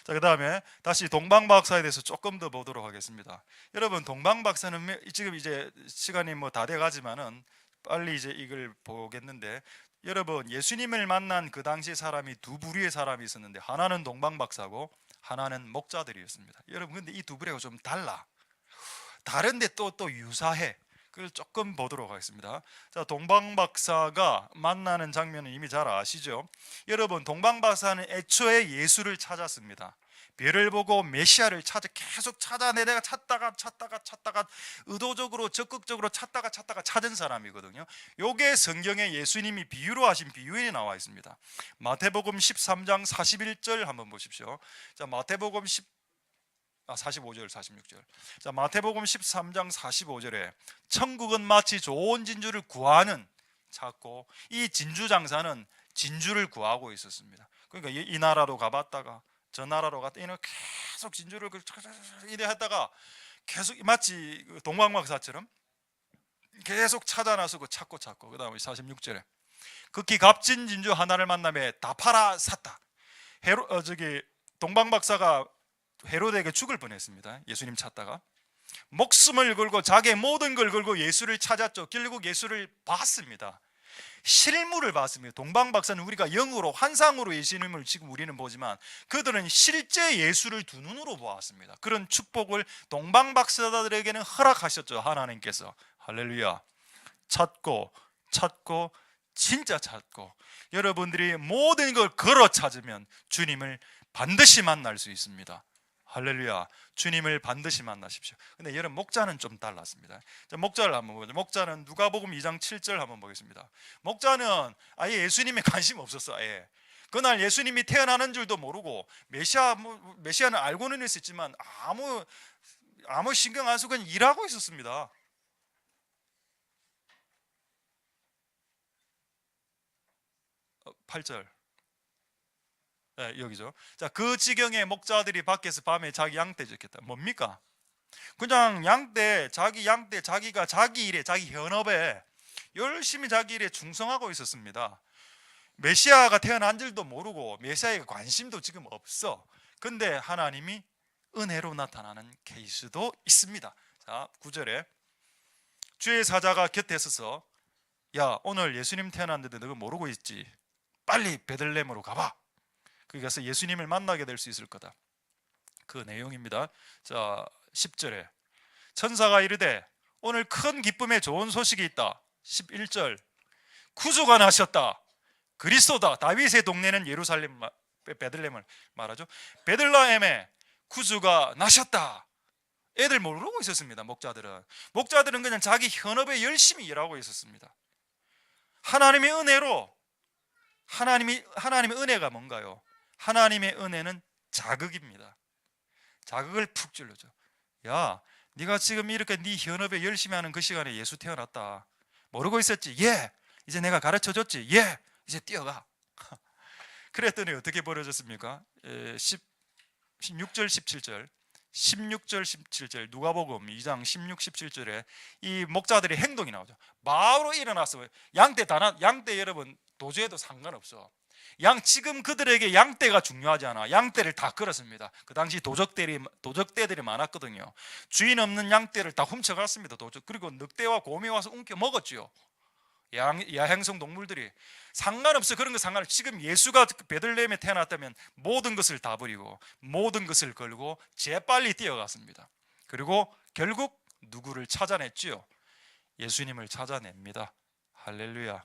[SPEAKER 1] 자, 그 다음에 다시 동방박사에 대해서 조금 더 보도록 하겠습니다. 여러분, 동방박사는 지금 이제 시간이 뭐 다 돼가지만은 빨리 이제 이걸 보겠는데, 여러분, 예수님을 만난 그 당시 사람이 두 부류의 사람이 있었는데 하나는 동방박사고 하나는 목자들이었습니다. 여러분, 근데 이 두 부류가 좀 다른데 또 유사해. 그걸 조금 보도록 하겠습니다. 자, 동방박사가 만나는 장면은 이미 잘 아시죠? 여러분, 동방박사는 애초에 예수를 찾았습니다. 별을 보고 메시아를 계속 찾아내다가 찾다가 의도적으로 적극적으로 찾다가 찾은 사람이거든요. 요게 성경에 예수님이 비유로 하신 비유에 나와 있습니다. 마태복음 13장 41절 한번 보십시오. 자, 마태복음 45절 46절. 자, 마태복음 13장 45절에 천국은 마치 좋은 진주를 찾고 이 진주 장사는 진주를 구하고 있었습니다. 그러니까 이 나라로 가봤다가 저 나라로 갔다 이는 계속 진주를 이래 하다가 계속 마치 동방박사처럼 계속 찾아나서 찾고 그 다음에 46절에 극히 값진 진주 하나를 만나며 다 팔아 샀다. 동방박사가 헤로데에게 죽을 뻔했습니다. 예수님 찾다가 목숨을 걸고 자기의 모든 걸 걸고 예수를 찾았죠. 결국 예수를 봤습니다. 실물을 봤습니다. 동방박사는 우리가 영으로 환상으로 예수님을 지금 우리는 보지만 그들은 실제 예수를 두 눈으로 보았습니다. 그런 축복을 동방박사들에게는 허락하셨죠. 하나님께서. 할렐루야. 찾고 진짜 찾고 여러분들이 모든 걸 걸어 찾으면 주님을 반드시 만날 수 있습니다. 할렐루야. 주님을 반드시 만나십시오. 근데 여러분, 목자는 좀 달랐습니다. 자, 목자를 한번 보죠. 목자는 누가복음 2장 7절 한번 보겠습니다. 목자는 아예 예수님에 관심 없었어. 아예. 그날 예수님이 태어나는 줄도 모르고 메시아는 알고는 있었지만 아무 신경 안 쓰고 그냥 일하고 있었습니다. 어, 8절. 네, 여기죠. 자, 그 지경에 목자들이 밖에서 밤에 자기 양떼 지켰다. 뭡니까? 그냥 자기 양떼, 자기가 자기 일에, 자기 현업에 열심히 자기 일에 충성하고 있었습니다. 메시아가 태어난 줄도 모르고 메시아에 관심도 지금 없어. 근데 하나님이 은혜로 나타나는 케이스도 있습니다. 자, 9절에 주의 사자가 곁에 서서 야, 오늘 예수님 태어났는데 너가 모르고 있지? 빨리 베들레헴으로 가봐. 거기 가서 예수님을 만나게 될 수 있을 거다. 그 내용입니다. 자, 10절에 천사가 이르되 오늘 큰 기쁨의 좋은 소식이 있다. 11절 구주가 나셨다. 그리스도다. 다윗의 동네는 예루살렘, 베들레헴을 말하죠. 베들레헴에 구주가 나셨다. 애들 모르고 있었습니다. 목자들은 그냥 자기 현업에 열심히 일하고 있었습니다. 하나님의 은혜로, 하나님의 은혜가 뭔가요? 하나님의 은혜는 자극입니다. 자극을 푹 찔러줘. 야, 네가 지금 이렇게 네 현업에 열심히 하는 그 시간에 예수 태어났다. 모르고 있었지? 예. 이제 내가 가르쳐줬지? 예. 이제 뛰어가. 그랬더니 어떻게 벌어졌습니까? 16절 17절 16절 17절 누가복음 2장 16, 17절에 이 목자들의 행동이 나오죠. 바로 일어나서 양떼 여러분 도저해도 상관없어. 지금 그들에게 양떼가 중요하지 않아. 양떼를 다 끌었습니다. 그 당시 도적떼들이 많았거든요. 주인 없는 양떼를 다 훔쳐갔습니다. 그리고 늑대와 곰이 와서 움켜 먹었지요. 야행성 동물들이. 상관없어. 그런 거 상관없어. 지금 예수가 베들레헴에 태어났다면 모든 것을 다 버리고 모든 것을 걸고 재빨리 뛰어갔습니다. 그리고 결국 누구를 찾아냈지요? 예수님을 찾아냅니다. 할렐루야.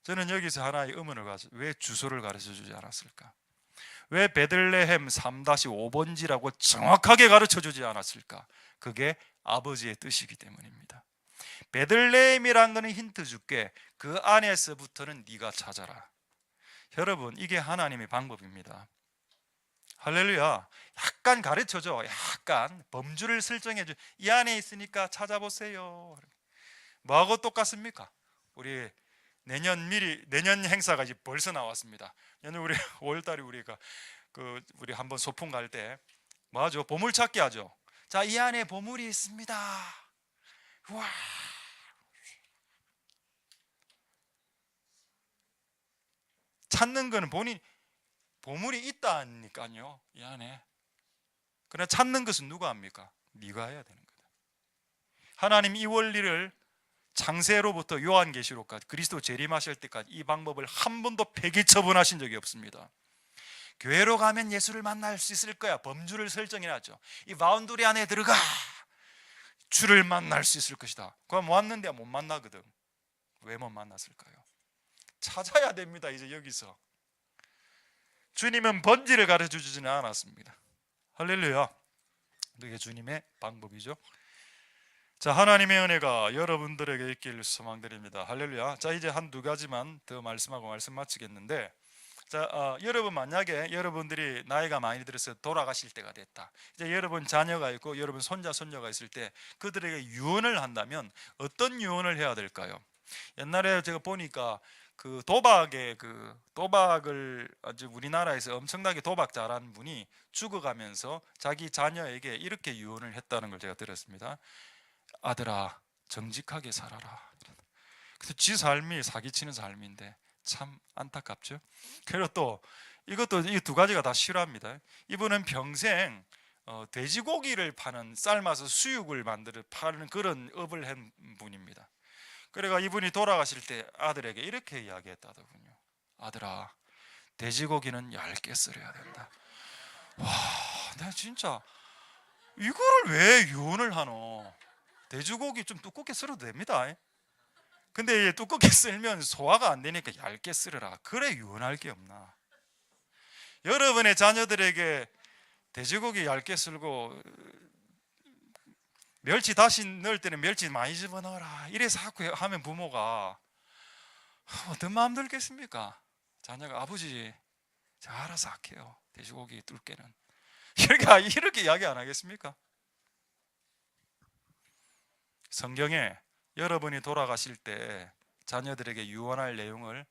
[SPEAKER 1] 저는 여기서 하나의 의문을 가져. 왜 주소를 가르쳐 주지 않았을까? 왜 베들레헴 3-5번지라고 정확하게 가르쳐 주지 않았을까? 그게 아버지의 뜻이기 때문입니다. 베들레헴이라는 것은 힌트 줄게. 그 안에서부터는 네가 찾아라. 여러분, 이게 하나님의 방법입니다. 할렐루야. 약간 가르쳐줘. 약간 범주를 설정해줘. 이 안에 있으니까 찾아보세요. 뭐하고 똑같습니까? 우리 내년 행사가 이제 벌써 나왔습니다. 내년 우리 5월달에 우리가 우리 한번 소풍 갈 때 뭐하죠? 보물찾기 하죠. 자, 이 안에 보물이 있습니다. 와. 찾는 거는 본인 보물이 있다니까요. 이 안에. 그러나 찾는 것은 누가 합니까? 네가 해야 되는 거다. 하나님 이 원리를 창세로부터 요한계시록까지 그리스도 재림하실 때까지 이 방법을 한 번도 폐기 처분하신 적이 없습니다. 교회로 가면 예수를 만날 수 있을 거야. 범주를 설정해놨죠. 이 바운더리 안에 들어가 주를 만날 수 있을 것이다. 그럼 왔는데 못 만나거든. 왜 못 만났을까요? 찾아야 됩니다. 이제 여기서 주님은 번지를 가르쳐 주지는 않았습니다. 할렐루야. 그게 주님의 방법이죠. 자, 하나님의 은혜가 여러분들에게 있길 소망드립니다. 할렐루야. 자, 이제 한 두 가지만 더 말씀하고 말씀 마치겠는데, 자, 여러분 만약에 여러분들이 나이가 많이 들어서 돌아가실 때가 됐다. 이제 여러분 자녀가 있고 여러분 손자가 있을 때 그들에게 유언을 한다면 어떤 유언을 해야 될까요? 옛날에 제가 보니까 도박을 아주 우리나라에서 엄청나게 도박 잘하는 분이 죽어가면서 자기 자녀에게 이렇게 유언을 했다는 걸 제가 들었습니다. 아들아, 정직하게 살아라. 그래서 지 삶이 사기치는 삶인데 참 안타깝죠. 그리고 또 이것도 이 두 가지가 다 싫어합니다. 이분은 평생 돼지고기를 파는, 삶아서 수육을 만들어 파는 그런 업을 한 분입니다. 그래가 이분이 돌아가실 때 아들에게 이렇게 이야기했다더군요. 아들아, 돼지고기는 얇게 썰어야 된다. 와, 내가 진짜 이거를 왜 유언을 하노? 돼지고기 좀 두껍게 썰어도 됩니다. 근데 두껍게 썰면 소화가 안 되니까 얇게 썰어라. 그래 유언할 게 없나? 여러분의 자녀들에게 돼지고기 얇게 썰고 멸치 다시 넣을 때는 멸치 많이 집어넣어라 이래서 자꾸 하면 부모가 어떤 마음 들겠습니까? 자녀가 아버지 제가 알아서 할게요. 돼지고기 뚫게는 이렇게 이야기 안 하겠습니까? 성경에 여러분이 돌아가실 때 자녀들에게 유언할 내용을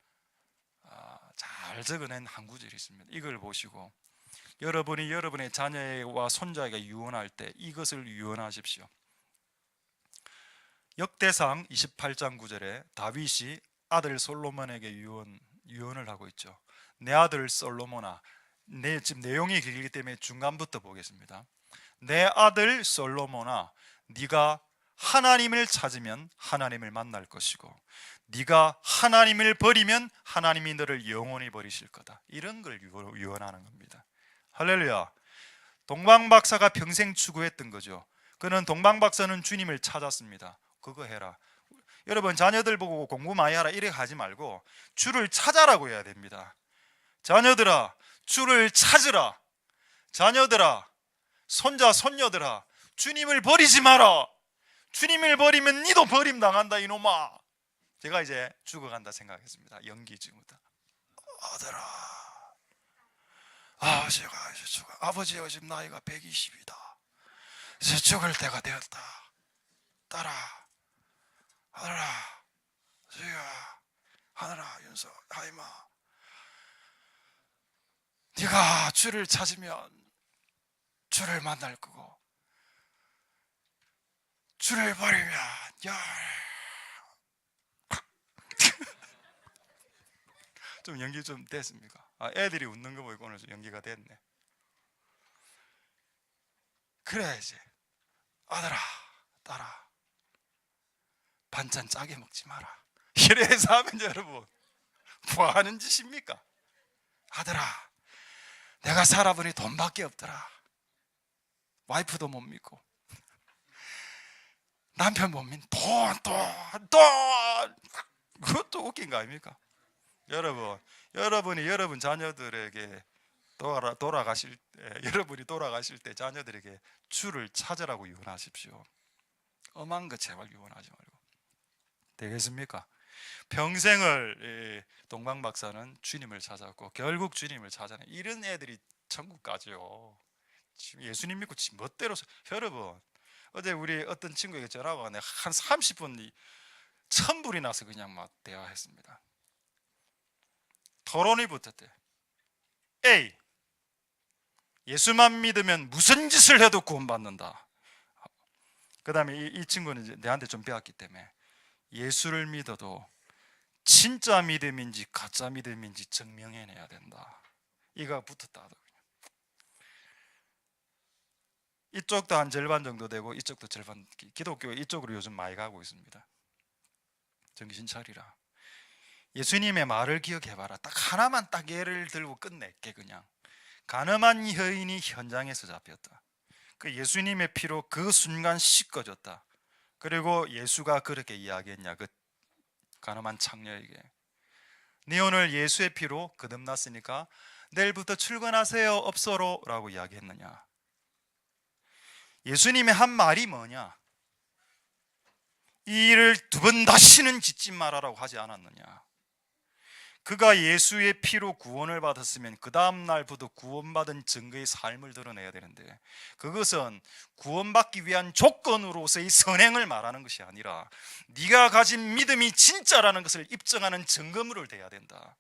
[SPEAKER 1] 잘 적어낸 한 구절이 있습니다. 이걸 보시고 여러분이 여러분의 자녀와 손자에게 유언할 때 이것을 유언하십시오. 역대상 28장 9절에 다윗이 아들 솔로몬에게 유언을 하고 있죠. 내 아들 솔로몬아, 지금 내용이 길기 때문에 중간부터 보겠습니다. 내 아들 솔로몬아, 네가 하나님을 찾으면 하나님을 만날 것이고 네가 하나님을 버리면 하나님이 너를 영원히 버리실 거다. 이런 걸 유언하는 겁니다. 할렐루야. 동방박사가 평생 추구했던 거죠. 그는 동방박사는 주님을 찾았습니다. 그거 해라. 여러분 자녀들 보고 공부 많이 하라 이렇게 하지 말고 주를 찾아라고 해야 됩니다. 자녀들아 주를 찾으라. 자녀들아 손자 손녀들아 주님을 버리지 마라. 주님을 버리면 니도 버림당한다 이놈아. 제가 이제 죽어간다 생각했습니다. 연기 중이다. 아들아 제가 이제 아버지가 지금 나이가 120이다. 이제 죽을 때가 되었다. 딸아 하늘아 주야 하늘아 윤서 하이마 네가 주를 찾으면 주를 만날 거고 주를 버리면 좀 연기 좀 됐습니까? 애들이 웃는 거 보니까 오늘 좀 연기가 됐네. 그래야지. 아들아 딸아 반찬 짜게 먹지 마라. 이래서 하면 여러분 뭐 하는 짓입니까? 아들아 내가 살아보니 돈밖에 없더라. 와이프도 못 믿고 남편 못 믿고 돈 그것도 웃긴 거 아닙니까? 여러분이 여러분 자녀들에게 돌아가실 때, 여러분이 돌아가실 때 자녀들에게 주를 찾으라고 유언하십시오. 엄한 거 제발 유언하지 말고. 되겠습니까? 평생을 동방 박사는 주님을 찾았고 결국 주님을 찾아내. 이런 애들이 천국 가죠. 예수님 믿고 멋대로. 여러분 어제 우리 어떤 친구에게 전화가 왔는데 한 30분 천불이 나서 그냥 막 대화했습니다. 토론이 붙었대. A 예수만 믿으면 무슨 짓을 해도 구원받는다. 그 다음에 이 친구는 이제 내한테 좀 배웠기 때문에 예수를 믿어도 진짜 믿음인지 가짜 믿음인지 증명해내야 된다. 이가 붙었다 하더군요. 이쪽도 한 절반 정도 되고 이쪽도 절반. 기독교 이쪽으로 요즘 많이 가고 있습니다. 정신 차리라. 예수님의 말을 기억해봐라. 딱 하나만 딱 예를 들고 끝낼게. 그냥 가늠한 여인이 현장에서 잡혔다. 그 예수님의 피로 그 순간 씻겨졌다. 그리고 예수가 그렇게 이야기했냐, 그 가늠한 창녀에게, 네 오늘 예수의 피로 거듭났으니까 내일부터 출근하세요 업소로 라고 이야기했느냐. 예수님의 한 말이 뭐냐? 이 일을 두 번 다시는 짓지 말아라고 하지 않았느냐. 그가 예수의 피로 구원을 받았으면 그 다음 날부터 구원받은 증거의 삶을 드러내야 되는데, 그것은 구원받기 위한 조건으로서의 선행을 말하는 것이 아니라 네가 가진 믿음이 진짜라는 것을 입증하는 증거물을 대야 된다.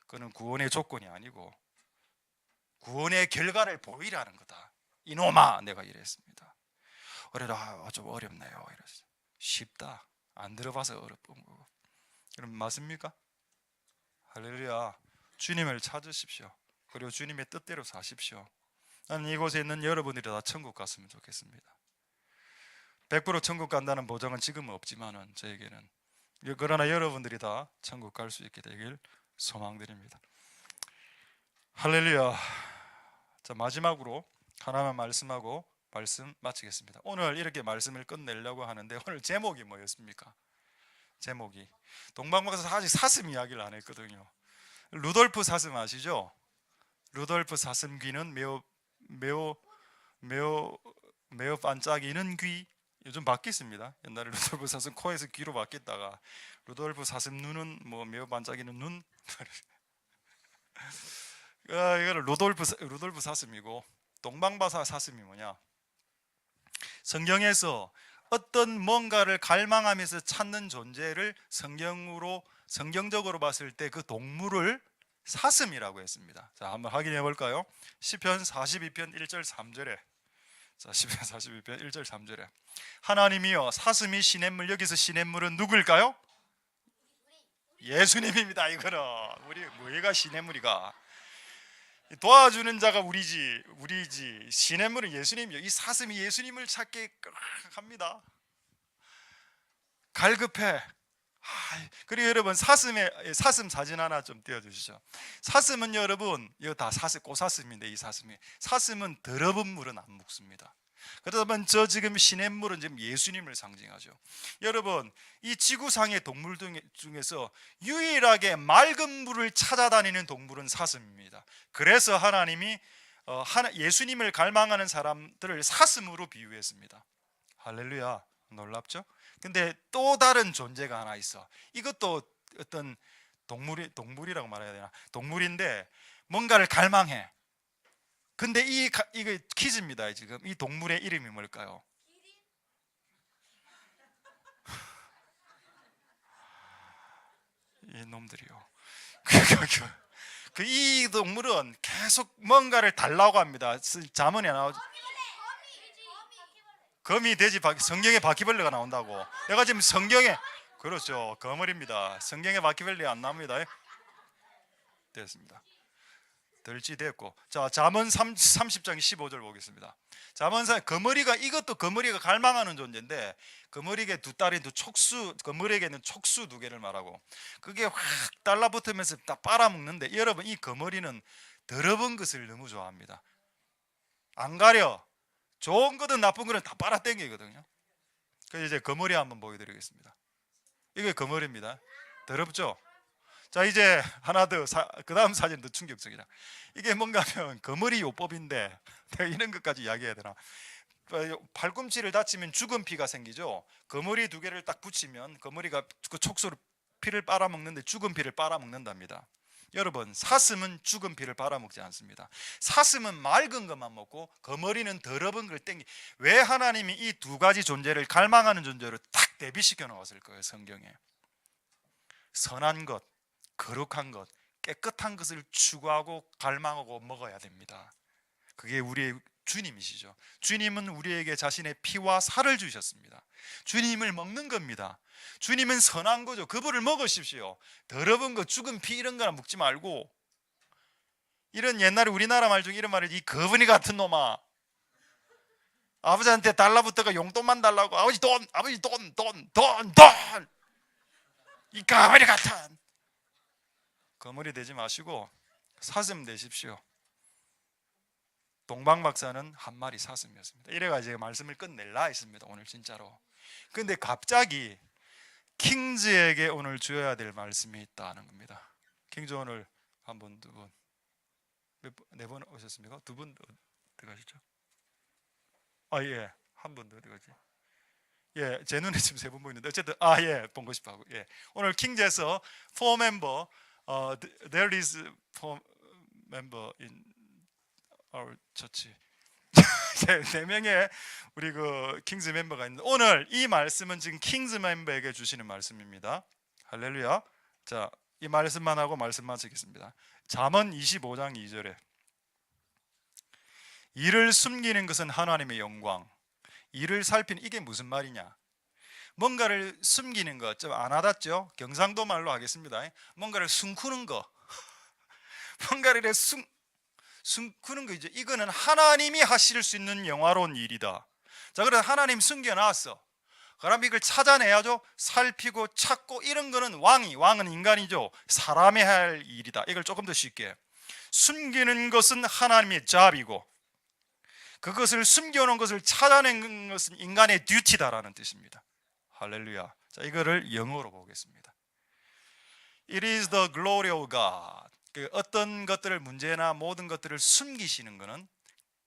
[SPEAKER 1] 그는 구원의 조건이 아니고 구원의 결과를 보이라는 거다. 이놈아, 내가 이랬습니다. 그래라 좀 어렵네요. 이랬어요. 쉽다. 안 들어봐서 어렵은 거고. 그럼 맞습니까? 할렐루야. 주님을 찾으십시오. 그리고 주님의 뜻대로 사십시오. 나는 이곳에 있는 여러분들이 다 천국 갔으면 좋겠습니다. 100% 천국 간다는 보장은 지금은 없지만은 저에게는, 그러나 여러분들이 다 천국 갈 수 있게 되길 소망드립니다. 할렐루야. 자, 마지막으로 하나만 말씀하고 말씀 마치겠습니다. 오늘 이렇게 말씀을 끝내려고 하는데 오늘 제목이 뭐였습니까? 제목이 동방박사 아직 사슴 이야기를 안 했거든요. 루돌프 사슴 아시죠? 루돌프 사슴 귀는 매우 반짝이는 귀. 요즘 바뀌었습니다. 옛날에 루돌프 사슴 코에서 귀로 바뀌었다가 루돌프 사슴 눈은 뭐 매우 반짝이는 눈. 이거는 루돌프 사슴이고, 동방박사 사슴이 뭐냐? 성경에서 어떤 뭔가를 갈망하면서 찾는 존재를 성경적으로 봤을 때 그 동물을 사슴이라고 했습니다. 자, 한번 확인해 볼까요? 시편 42편 1절 3절에, 자, 시편 42편 1절 3절에 하나님이여 사슴이 시냇물, 여기서 시냇물은 누구일까요? 예수님입니다. 이거는 우리가 시냇물이가, 도와주는 자가 우리지. 시냇물은 예수님이요. 이 사슴이 예수님을 찾게 합니다. 갈급해. 그리고 여러분 사슴 사진 하나 좀 띄워주시죠. 사슴은 여러분 이거 다 꽃사슴인데, 이 사슴은 더러운 물은 안 먹습니다. 그러다 보면 저 지금 시냇물은 지금 예수님을 상징하죠. 여러분, 이 지구상의 동물 중에서 유일하게 맑은 물을 찾아다니는 동물은 사슴입니다. 그래서 하나님이 예수님을 갈망하는 사람들을 사슴으로 비유했습니다. 할렐루야, 놀랍죠? 근데 또 다른 존재가 하나 있어. 이것도 어떤 동물이라고 말해야 되나? 동물인데 뭔가를 갈망해. 근데 이거 퀴즈입니다. 지금 이 동물의 이름이 뭘까요? 이 놈들이요. 이 동물은 계속 뭔가를 달라고 합니다. 자문에 나오죠. 거미, 돼지, 성경에 바퀴벌레가 나온다고. 내가 지금 성경에, 그렇죠, 거물입니다. 성경에 바퀴벌레 안 나옵니다. 됐습니다. 덜찌됐고, 자, 잠언 30장 15절 보겠습니다. 잠언사 거머리가, 이것도 거머리가 갈망하는 존재인데, 거머리에 두 딸이 거머리에게는 촉수 두 개를 말하고, 그게 확 달라붙으면서 딱 빨아먹는데, 여러분, 이 거머리는 더러운 것을 너무 좋아합니다. 안 가려. 좋은 거든 나쁜 거는 다 빨아당기거든요. 그래서 이제 거머리 한번 보여드리겠습니다. 이게 거머리입니다. 더럽죠? 자, 이제 하나 더, 그 다음 사진 더 충격적이다. 이게 뭔가 하면 거머리 요법인데, 내가 이런 것까지 이야기해야 되나? 팔꿈치를 다치면 죽은 피가 생기죠. 거머리 두 개를 딱 붙이면 거머리가 그 촉수로 피를 빨아먹는데 죽은 피를 빨아먹는답니다. 여러분, 사슴은 죽은 피를 빨아먹지 않습니다. 사슴은 맑은 것만 먹고 거머리는 더러운 걸 땡기. 왜 하나님이 이 두 가지 존재를 갈망하는 존재로 딱 대비시켜 놓았을 거예요, 성경에. 선한 것, 거룩한 것, 깨끗한 것을 추구하고 갈망하고 먹어야 됩니다. 그게 우리의 주님이시죠. 주님은 우리에게 자신의 피와 살을 주셨습니다. 주님을 먹는 겁니다. 주님은 선한 거죠. 그분을 먹으십시오. 더러운 거, 죽은 피 이런 거나 먹지 말고. 이런 옛날에 우리나라 말 중에 이런 말이, 이 거분이 같은 놈아, 아버지한테 달라붙어가 용돈만 달라고, 아버지 돈, 아버지 돈, 이 거분이 같은. 거물이 되지 마시고 사슴 되십시오. 동방 박사는 한 마리 사슴이었습니다. 이래가지고 말씀을 끝낼라 했습니다, 오늘 진짜로. 근데 갑자기 킹즈에게 오늘 주어야 될 말씀이 있다는 겁니다. 킹즈 오늘 한 분, 두 분, 네 분 오셨습니까? 두 분 어디 가시죠? 아, 예, 한 분 어디 가지? 예, 제 눈에 지금 세 분 보이는데 어쨌든 예, 본거 싶하고. 예, 오늘 킹즈에서 4 멤버, there is 4 member in our church. 네 명의 우리 그 킹즈 멤버가 있는데, 오늘 이 말씀은 지금 킹즈 멤버에게 주시는 말씀입니다. 할렐루야. 자, 이 말씀만 하고 말씀 마치겠습니다. 잠언 25장 2절에 이를 숨기는 것은 하나님의 영광, 이를 살피는, 이게 무슨 말이냐? 뭔가를 숨기는 것, 좀 안 와닿죠? 경상도 말로 하겠습니다. 뭔가를 숨기는 거, 뭔가를 숨기는 거죠. 이거는 하나님이 하실 수 있는 영화로운 일이다. 자, 그래서 하나님 숨겨놨어. 그럼 이걸 찾아내야죠. 살피고 찾고, 이런 거는 왕은 인간이죠. 사람이 할 일이다. 이걸 조금 더 쉽게, 숨기는 것은 하나님의 잡이고, 그것을 숨겨놓은 것을 찾아내는 것은 인간의 듀티다라는 뜻입니다. 할렐루야. 자, 이거를 영어로 보겠습니다. It is the glory of God. 어떤 것들을, 문제나 모든 것들을 숨기시는 것은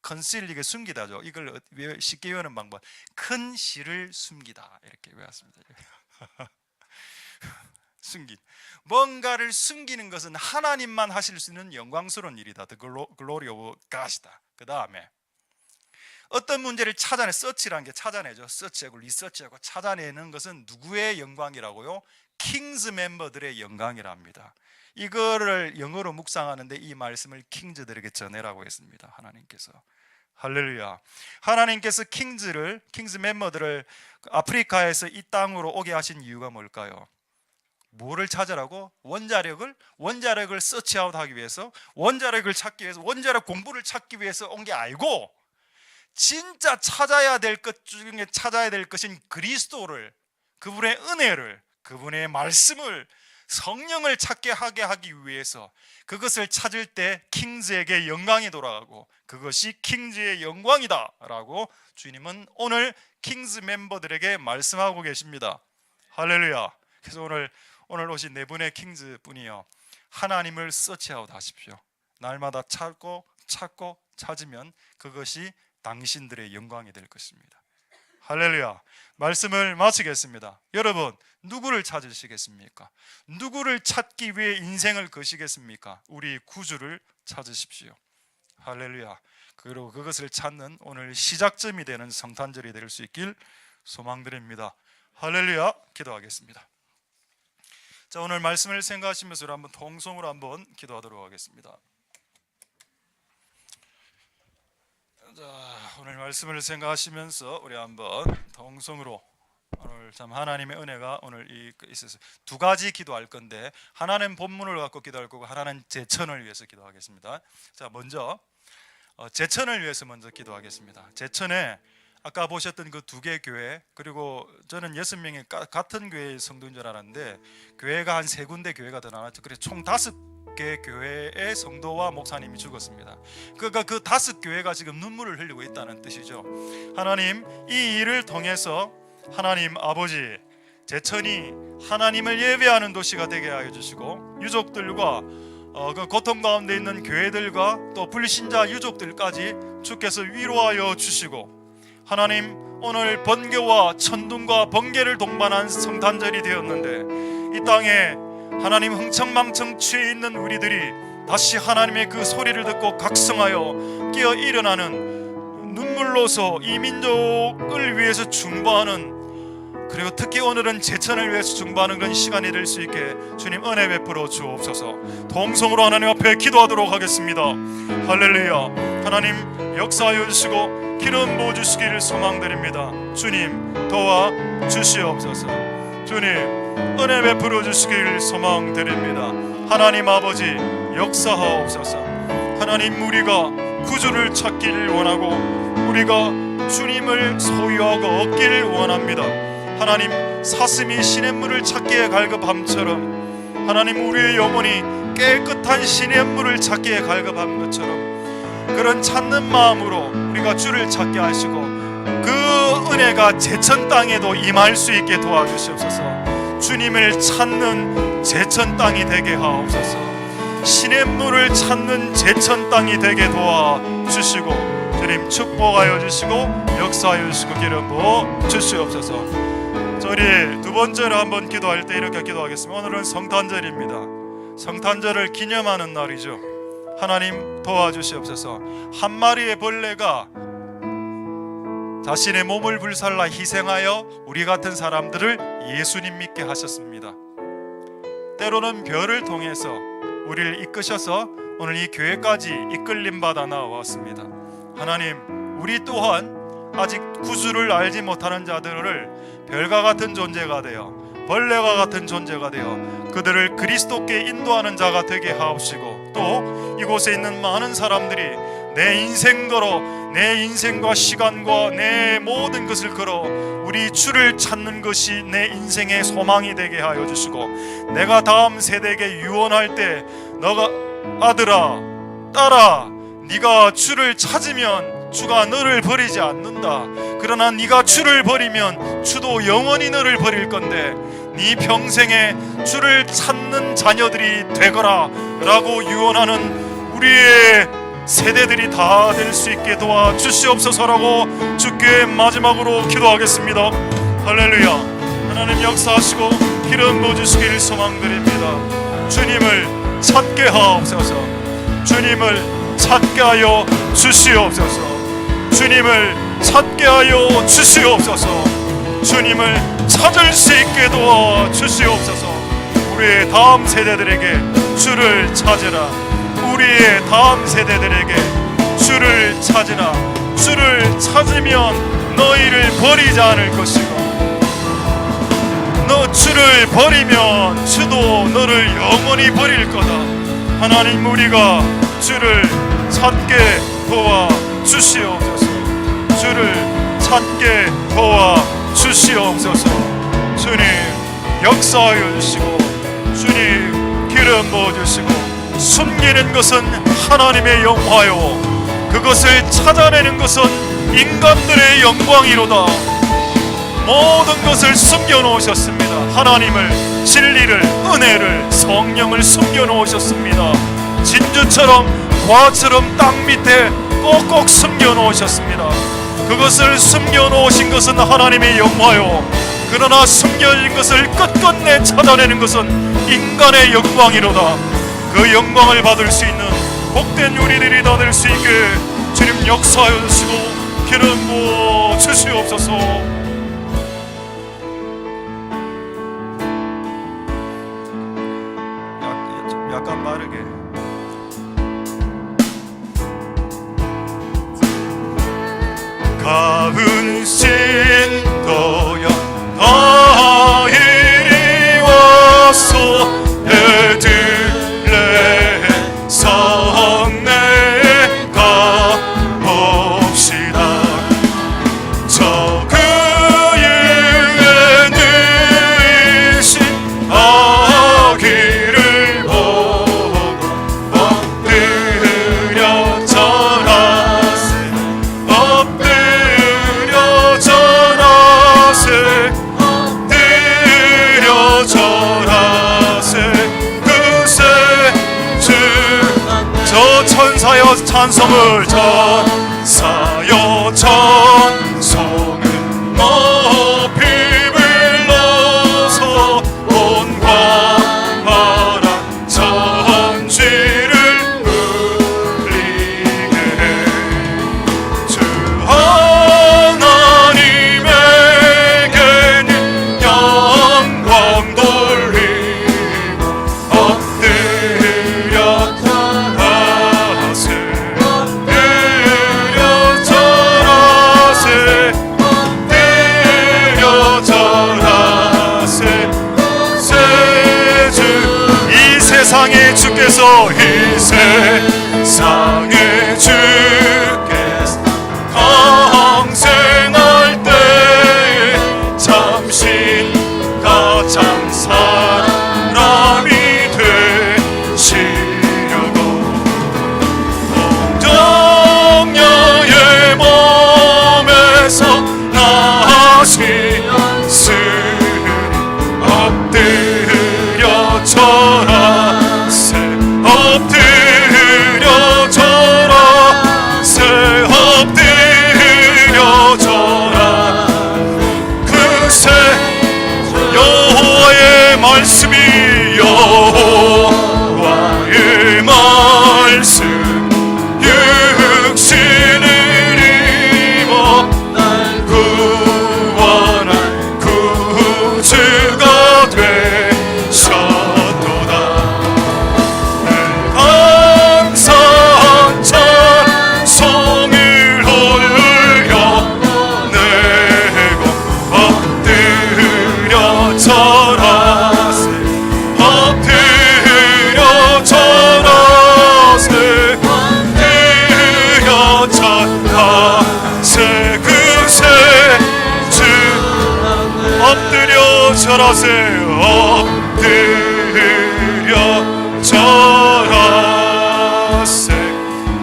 [SPEAKER 1] conceal, 이게 숨기다죠. 이걸 쉽게 외우는 방법, 큰 실을 숨기다, 이렇게 외웠습니다. 숨긴, 뭔가를 숨기는 것은 하나님만 하실 수 있는 영광스러운 일이다. The glory of God이다. 그 다음에 어떤 문제를 찾아내, 서치라는 게 찾아내죠. 서치하고 리서치하고 찾아내는 것은 누구의 영광이라고요? 킹즈 멤버들의 영광이랍니다. 이거를 영어로 묵상하는데 이 말씀을 킹즈들에게 전해라고 했습니다, 하나님께서. 할렐루야. 하나님께서 킹즈 멤버들을 아프리카에서 이 땅으로 오게 하신 이유가 뭘까요? 뭐를 찾으라고? 원자력을 서치아웃 하기 위해서, 원자력을 찾기 위해서, 원자력 공부를 찾기 위해서 온 게 아니고, 진짜 찾아야 될 것 중에 찾아야 될 것인 그리스도를, 그분의 은혜를, 그분의 말씀을 성령을 찾게 하게 하기 위해서 그것을 찾을 때 킹즈에게 영광이 돌아가고 그것이 킹즈의 영광이다 라고 주님은 오늘 킹즈 멤버들에게 말씀하고 계십니다. 할렐루야. 그래서 오늘 오신 네 분의 킹즈 분이요, 하나님을 서치아웃 하십시오. 날마다 찾고 찾으면 그것이 당신들의 영광이 될 것입니다. 할렐루야. 말씀을 마치겠습니다. 여러분, 누구를 찾으시겠습니까? 누구를 찾기 위해 인생을 거시겠습니까? 우리 구주를 찾으십시오. 할렐루야. 그리고 그것을 찾는 오늘 시작점이 되는 성탄절이 될 수 있길 소망드립니다. 할렐루야. 기도하겠습니다. 자, 오늘 말씀을 생각하시면서 한번 통성으로 한번 기도하도록 하겠습니다. 자, 오늘 말씀을 생각하시면서 우리 한번 통성으로 오늘 참 하나님의 은혜가 오늘 있어서 두 가지 기도할 건데, 하나는 본문을 갖고 기도할 거고 하나는 제천을 위해서 기도하겠습니다. 자, 먼저 제천을 위해서 먼저 기도하겠습니다. 제천에 아까 보셨던 그 두 개 교회, 그리고 저는 6명이 같은 교회의 성도인 줄 알았는데 교회가 한 3군데 교회가 더 나눴죠. 그래서 총 5개 교회의 성도와 목사님이 죽었습니다. 그러니까 그 5교회가 지금 눈물을 흘리고 있다는 뜻이죠. 하나님, 이 일을 통해서 하나님 아버지, 제천이 하나님을 예배하는 도시가 되게 하여 주시고 유족들과 그 고통 가운데 있는 교회들과 또 불신자 유족들까지 주께서 위로하여 주시고, 하나님, 오늘 번개와 천둥과 번개를 동반한 성탄절이 되었는데 이 땅에 하나님 흥청망청 취해 있는 우리들이 다시 하나님의 그 소리를 듣고 각성하여 깨어 일어나는, 눈물로서 이 민족을 위해서 중보하는, 그리고 특히 오늘은 제천을 위해서 중보하는 그런 시간이 될 수 있게 주님 은혜 베풀어 주옵소서. 동성으로 하나님 앞에 기도하도록 하겠습니다. 할렐루야. 하나님 역사하여 주시고 기름 부어 주시기를 소망드립니다. 주님 도와 주시옵소서. 주님 은혜 베풀어 주시기를 소망드립니다. 하나님 아버지 역사하옵소서. 하나님, 우리가 구주를 찾기를 원하고 우리가 주님을 소유하고 얻기를 원합니다. 하나님, 사슴이 시냇물을 찾기에 갈급함처럼 하나님, 우리의 영혼이 깨끗한 시냇물을 찾기에 갈급한 것처럼 그런 찾는 마음으로 우리가 주를 찾게 하시고 그 은혜가 제천 땅에도 임할 수 있게 도와주시옵소서. 주님을 찾는 제천 땅이 되게 하옵소서. 시냇물을 찾는 제천 땅이 되게 도와주시고 주님 축복하여 주시고 역사하여 주시고 기름 부어 주시옵소서. 우리 두 번째로 한번 기도할 때 이렇게 기도하겠습니다. 오늘은 성탄절입니다. 성탄절을 기념하는 날이죠. 하나님 도와주시옵소서. 한 마리의 벌레가 자신의 몸을 불살라 희생하여 우리 같은 사람들을 예수님 믿게 하셨습니다. 때로는 별을 통해서 우리를 이끄셔서 오늘 이 교회까지 이끌림 받아 나왔습니다. 하나님, 우리 또한 아직 구주를 알지 못하는 자들을 별과 같은 존재가 되어 벌레와 같은 존재가 되어 그들을 그리스도께 인도하는 자가 되게 하옵시고, 또 이곳에 있는 많은 사람들이 내 인생 걸어 내 인생과 시간과 내 모든 것을 걸어 우리 주를 찾는 것이 내 인생의 소망이 되게 하여 주시고, 내가 다음 세대에게 유언할 때 너가 아들아 딸아 네가 주를 찾으면 주가 너를 버리지 않는다. 그러나 네가 주를 버리면 주도 영원히 너를 버릴 건데 네 평생에 주를 찾는 자녀들이 되거라 라고 유언하는 우리의 세대들이 다 될 수 있게 도와주시옵소서라고 주께 마지막으로 기도하겠습니다. 할렐루야. 하나님 역사하시고 기름 부어주시기를 소망드립니다. 주님을 찾게 하옵소서. 주님을 찾게 하여 주시옵소서. 주님을 찾게 하여 주시옵소서. 주님을 찾을 수 있게 도와주시옵소서. 우리의 다음 세대들에게 주를 찾으라. 우리의 다음 세대들에게 주를 찾으라. 주를 찾으면 너희를 버리지 않을 것이고 너 주를 버리면 주도 너를 영원히 버릴 거다. 하나님, 우리가 주를 찾게 도와주시옵소서. 주를 찾게 도와주시옵소서. 주님 역사하여 주시고 주님 기름 부어주시고, 숨기는 것은 하나님의 영화요 그것을 찾아내는 것은 인간들의 영광이로다. 모든 것을 숨겨놓으셨습니다. 하나님을, 진리를, 은혜를, 성령을 숨겨놓으셨습니다. 진주처럼, 과처럼 땅 밑에 꼭꼭 숨겨놓으셨습니다. 그것을 숨겨놓으신 것은 하나님의 영화요 그러나 숨겨진 것을 끝끝내 찾아내는 것은 인간의 영광이로다. 그 영광을 받을 수 있는 복된 우리들이 다 될 수 있게 주님 역사하여 주시고 기름 부어 주시옵소서. 약간 빠르게. 가은 신도여 다 이리 와서 베들레헴 성내에 가봅시다. 저 그의 누이신 아기를 보고 엎드려 절하세 엎드려 절하세 엎드려 절하세 그새 주 저 천사여 찬송을 천사여 찬송을 높이 불러서 온 광활한 천지를 울리게 해. 주 하나님에게는 영광 돌리고 엎드려 절하세 엎드려 절하세 엎드려 절하세 세주 이 세상의 주께서 이 세상의 주께서 강생할 때 잠시 가장 사람이 되시려고 동정녀의 몸에서 나신 스님 엎드려 절하세 엎드려 절하세 엎드려 절하세 그새 여호와의 말씀이 여호와의 말씀 육신을 입어 날 구원한 구주가 되셨도다. 감사한 찬송을 올려 내고 엎드려 절하세 엎드려 절하세 엎드려 절하세 그새 주 엎드려 절하세 엎드려 절하세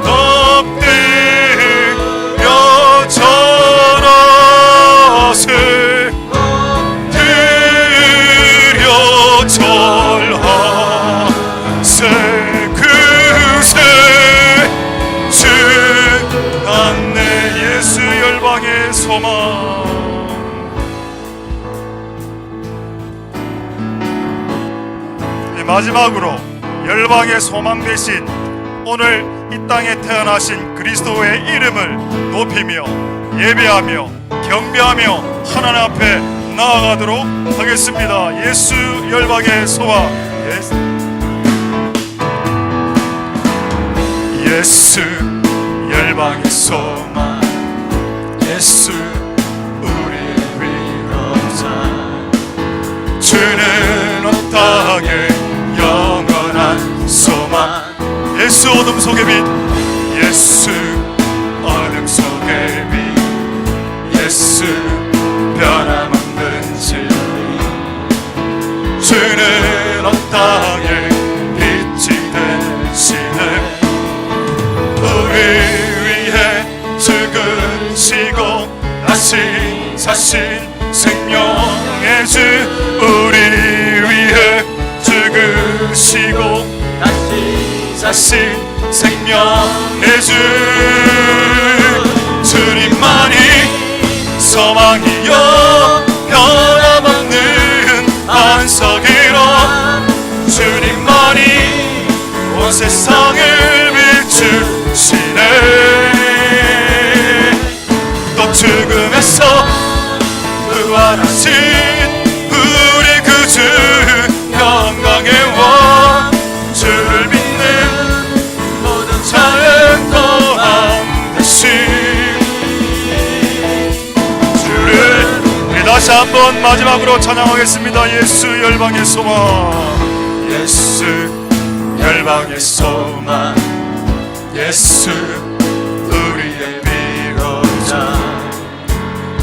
[SPEAKER 1] 엎드려 절하세 엎드려 절하세 그새 주 안내 예수 열방의 소망. 마지막으로 열방의 소망 대신 오늘 이 땅에 태어나신 그리스도의 이름을 높이며 예배하며 경배하며 하나님 앞에 나아가도록 하겠습니다. 예수 열방의 소망. 예수 열방의 소망. 예수 우리의 위로자. 주는 온 땅에 영원한 소망. 예수 어둠 속의 빛. 예수 어둠 속의 빛. 예수 변함없는 진리. 주는 온 땅에 빛이 되시네. 우리 위해 죽으시고 다시 사신 생명의 주, 우리 위해 죽으시고 다시 사신 생명의 주, 주님만이 소망이요 변함없는 안석이로, 주님만이 온 세상을 비추시네. 또 죽음에서 부활하신 우리 구주 영광의 왕, 주를 믿는 모든 자의 소망 되신 주를. 우리 다시 한번 마지막으로 찬양하겠습니다. 예수 열방의 소망, 예수 열방의 소망, 예수 우리의 비로자.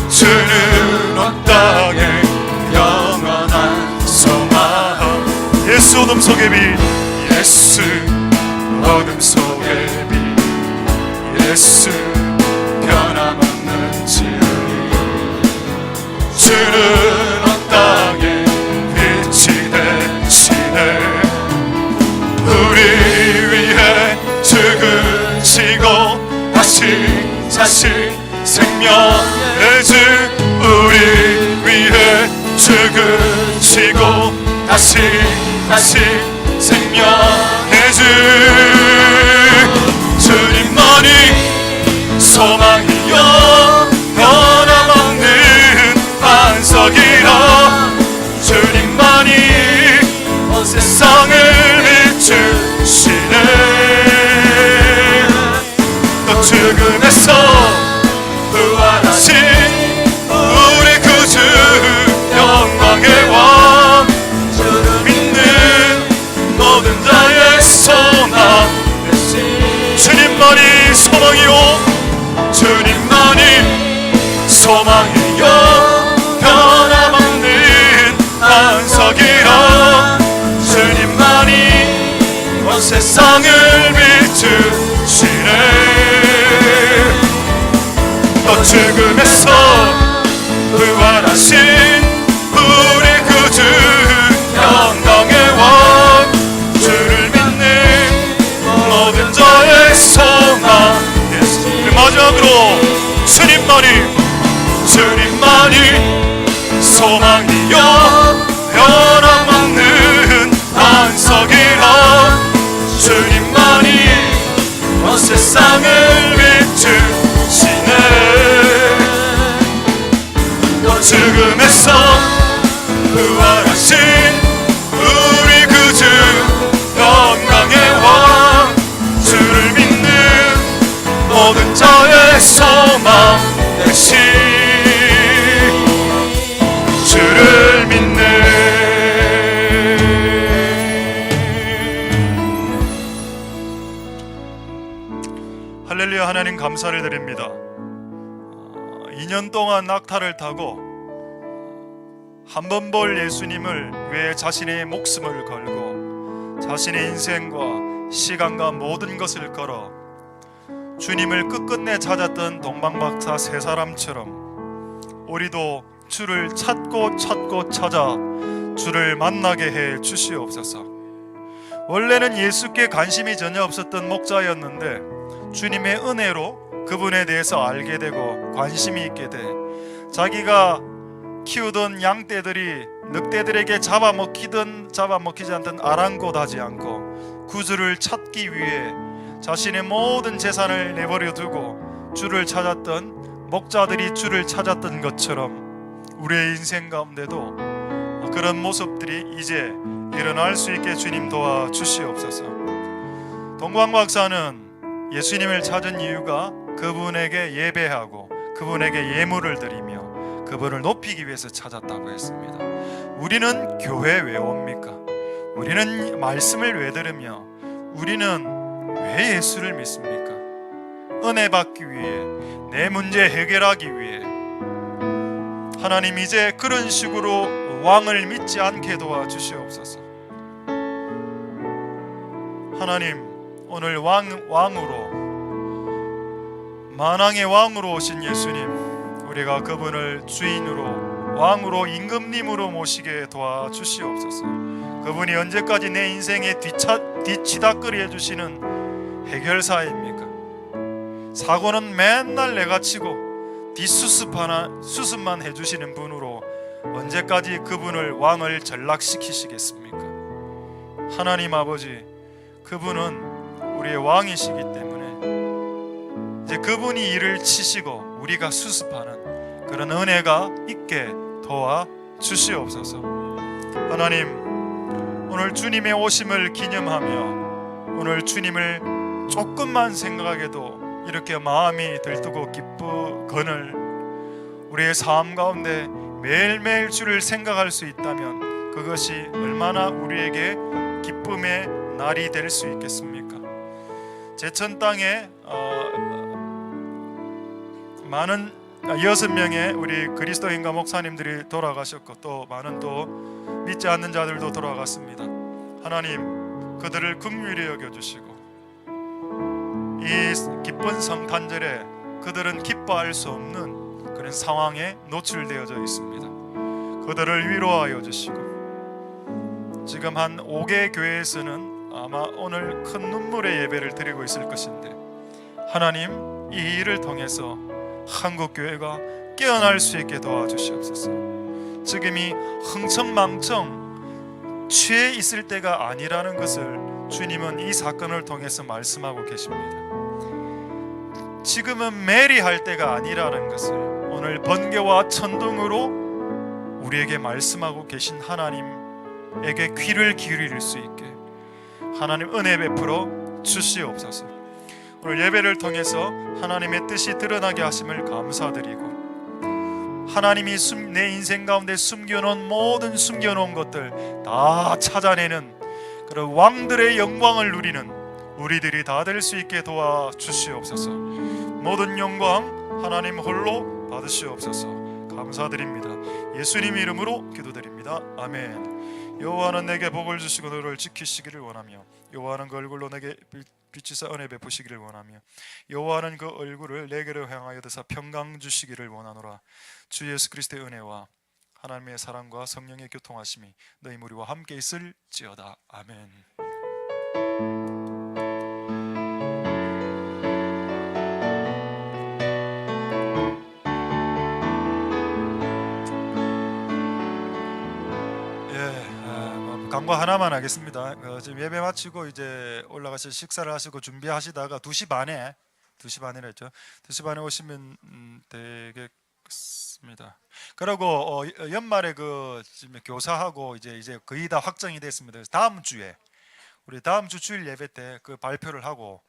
[SPEAKER 1] 주는 온 땅에 영원한 소망. 예수 어둠 속의 빛, 예수 어둠 속의 빛, 예수 변함없는 진리. 주는 온 땅에 빛이 되시네. 우리 위해 죽으시고 다시 사신 생명의 주, 우리 위해 죽으시고 다시 생명의 주, 주님만이 소망이요 변함없는 반석이라, 주님만이 온 세상을 비추시네. 또 죽음에서 부활하신 우리 구주 영광의 왕, 주를 믿는 모든 자의 소망 되신 주님만이 소망이요, 주님만이 소망이요 변함없는 반석이라, 주님만이 온 세상을 비추시네. 또 죽음에서 부활하신 우리 구주 영광의 왕, 주를 믿는 모든 자의 소망 되신. 마지막으로 주님만이 소망이요 변함없는 반석이라, 주님만이 온 세상을 비추시네. 또 죽음에서 부활하신 우리 구주 영광의 왕, 주를 믿는 모든 자의 소망 되신 주를 믿는. 할렐루야. 하나님 감사를 드립니다. 2년 동안 낙타를 타고 한 번 볼 예수님을 위해 자신의 목숨을 걸고 자신의 인생과 시간과 모든 것을 걸어 주님을 끝끝내 찾았던 동방박사 세 사람처럼 우리도 주를 찾고 찾아 주를 만나게 해 주시옵소서. 원래는 예수께 관심이 전혀 없었던 목자였는데 주님의 은혜로 그분에 대해서 알게 되고 관심이 있게 돼 자기가 키우던 양떼들이 늑대들에게 잡아먹히든 잡아먹히지 않든 아랑곳하지 않고 구주를 찾기 위해 자신의 모든 재산을 내버려 두고 주를 찾았던 목자들이 주를 찾았던 것처럼 우리의 인생 가운데도 그런 모습들이 이제 일어날 수 있게 주님 도와주시옵소서. 동방박사는 예수님을 찾은 이유가 그분에게 예배하고 그분에게 예물을 드리며 그분을 높이기 위해서 찾았다고 했습니다. 우리는 교회 왜 옵니까? 우리는 말씀을 왜 들으며 우리는 왜 예수를 믿습니까? 은혜 받기 위해, 내 문제 해결하기 위해. 하나님, 이제 그런 식으로 왕을 믿지 않게 도와주시옵소서. 하나님, 오늘 왕으로, 만왕의 왕으로 오신 예수님, 우리가 그분을 주인으로, 왕으로, 임금님으로 모시게 도와주시옵소서. 그분이 언제까지 내 인생에 뒤치다거리 해주시는 해결사입니까? 사고는 맨날 내가 치고 뒷수습만 해주시는 분으로 언제까지 그분을, 왕을 전락시키시겠습니까? 하나님 아버지, 그분은 우리의 왕이시기 때문에 이제 그분이 일을 치시고 우리가 수습하는 그런 은혜가 있게 도와주시옵소서. 하나님, 오늘 주님의 오심을 기념하며 오늘 주님을 조금만 생각하게도 이렇게 마음이 들뜨고 기쁘거늘 우리의 삶 가운데 매일매일 주를 생각할 수 있다면 그것이 얼마나 우리에게 기쁨의 날이 될 수 있겠습니까? 제천 땅에 많은 6명의 우리 그리스도인과 목사님들이 돌아가셨고 또 많은 또 믿지 않는 자들도 돌아갔습니다. 하나님, 그들을 긍휼히 여겨주시고 이 기쁜 성탄절에 그들은 기뻐할 수 없는 그런 상황에 노출되어져 있습니다. 그들을 위로하여 주시고, 지금 한 5개 교회에서는 아마 오늘 큰 눈물의 예배를 드리고 있을 것인데, 하나님, 이 일을 통해서 한국교회가 깨어날 수 있게 도와주시옵소서. 지금이 흥청망청 취해 있을 때가 아니라는 것을 주님은 이 사건을 통해서 말씀하고 계십니다. 지금은 매리할 때가 아니라는 것을 오늘 번개와 천둥으로 우리에게 말씀하고 계신 하나님에게 귀를 기울일 수 있게 하나님 은혜 베풀어 주시옵소서. 오늘 예배를 통해서 하나님의 뜻이 드러나게 하심을 감사드리고, 하나님이 내 인생 가운데 숨겨놓은 모든 숨겨놓은 것들 다 찾아내는 그런 왕들의 영광을 누리는 우리들이 다 될 수 있게 도와주시옵소서. 모든 영광 하나님 홀로 받으시옵소서. 감사드립니다. 예수님 이름으로 기도드립니다. 아멘. 여호와는 내게 복을 주시고 너를 지키시기를 원하며, 여호와는 그 얼굴로 내게 빛이사 은혜 베푸시기를 원하며, 여호와는 그 얼굴을 내게로 향하여 드사 평강 주시기를 원하노라. 주 예수 그리스도의 은혜와 하나님의 사랑과 성령의 교통하심이 너희 무리와 함께 있을지어다. 아멘. 광고 하나만 하겠습니다. 지금 예배 마치고 이제 올라가서 식사를 하시고 준비하시다가 2시 반이라 했죠. 2시 반에 오시면 되겠습니다. 그리고 연말에 지금 교사하고 이제 거의 다 확정이 됐습니다. 그래서 다음 주에 우리 다음 주 주일 예배 때 그 발표를 하고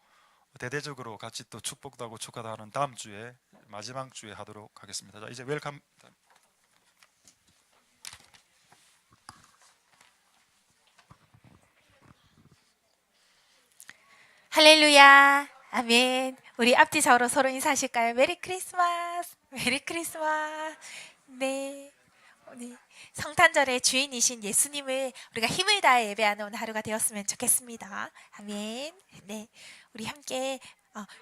[SPEAKER 1] 대대적으로 같이 또 축복도 하고 축하도 하는 다음 주에 마지막 주에 하도록 하겠습니다. 자, 이제 웰컴.
[SPEAKER 2] 할렐루야, 아멘. 우리 앞뒤 좌우로 서로 인사하실까요? 메리 크리스마스, 메리 크리스마스. 네, 성탄절의 주인이신 예수님을 우리가 힘을 다해 예배하는 오늘 하루가 되었으면 좋겠습니다. 아멘. 네, 우리 함께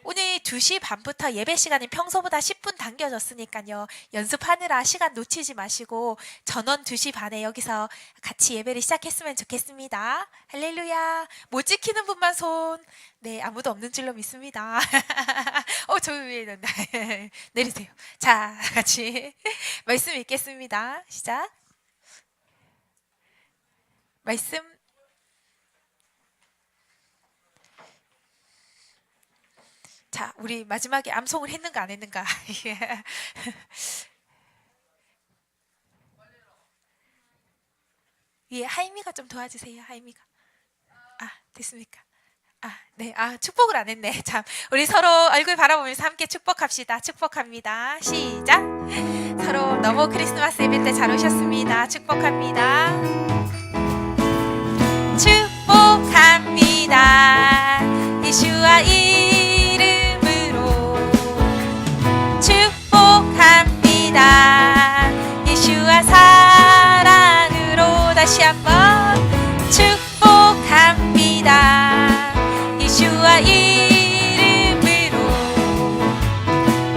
[SPEAKER 2] 오늘 2시 반부터 예배 시간이 평소보다 10분 당겨졌으니까요, 연습하느라 시간 놓치지 마시고 전원 2시 반에 여기서 같이 예배를 시작했으면 좋겠습니다. 할렐루야. 못 지키는 분만 손. 네, 아무도 없는 줄로 믿습니다. 저 위에는 내리세요. 자, 같이 말씀 읽겠습니다. 시작. 말씀. 자, 우리 마지막에 암송을 했는가 안 했는가? 예, 하이미가 좀 도와주세요. 하이미가. 됐습니까? 네. 축복을 안 했네. 참, 우리 서로 얼굴 바라보면서 함께 축복합시다. 축복합니다. 시작. 서로 너무 크리스마스 예배 때 잘 오셨습니다. 축복합니다. 축복합니다. 예수와 축복합니다. 예수와 사랑으로 다시 한번 축복합니다. 예수와 이름으로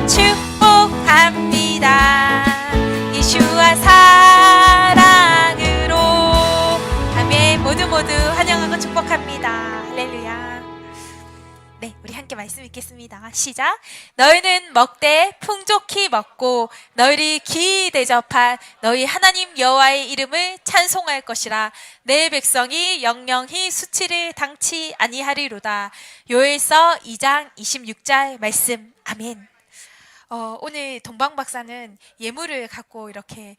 [SPEAKER 2] 축복합니다. 예수와 사랑으로 아멘. 모두 환영하고 축복합니다. 할렐루야. 네, 우리 함께 말씀 읽겠습니다. 시작. 너희는 먹되 풍족히 먹고 너희를 기이 대접한 너희 하나님 여호와의 이름을 찬송할 것이라. 내 백성이 영영히 수치를 당치 아니하리로다. 요엘서 2장 26절 말씀. 아멘. 오늘 동방 박사는 예물을 갖고 이렇게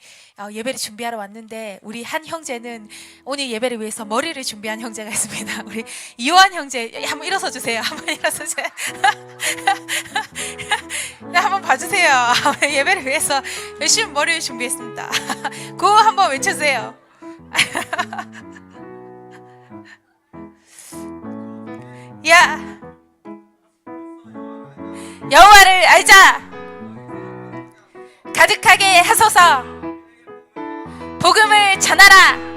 [SPEAKER 2] 예배를 준비하러 왔는데, 우리 한 형제는 오늘 예배를 위해서 머리를 준비한 형제가 있습니다. 우리 이호한 형제, 한번 일어서 주세요. 한번 일어서 주세요. 네, 한번 봐주세요. 예배를 위해서 열심히 머리를 준비했습니다. 구호 한번 외쳐주세요. 야, 여호와를 알자. 가득하게 하소서. 복음을 전하라.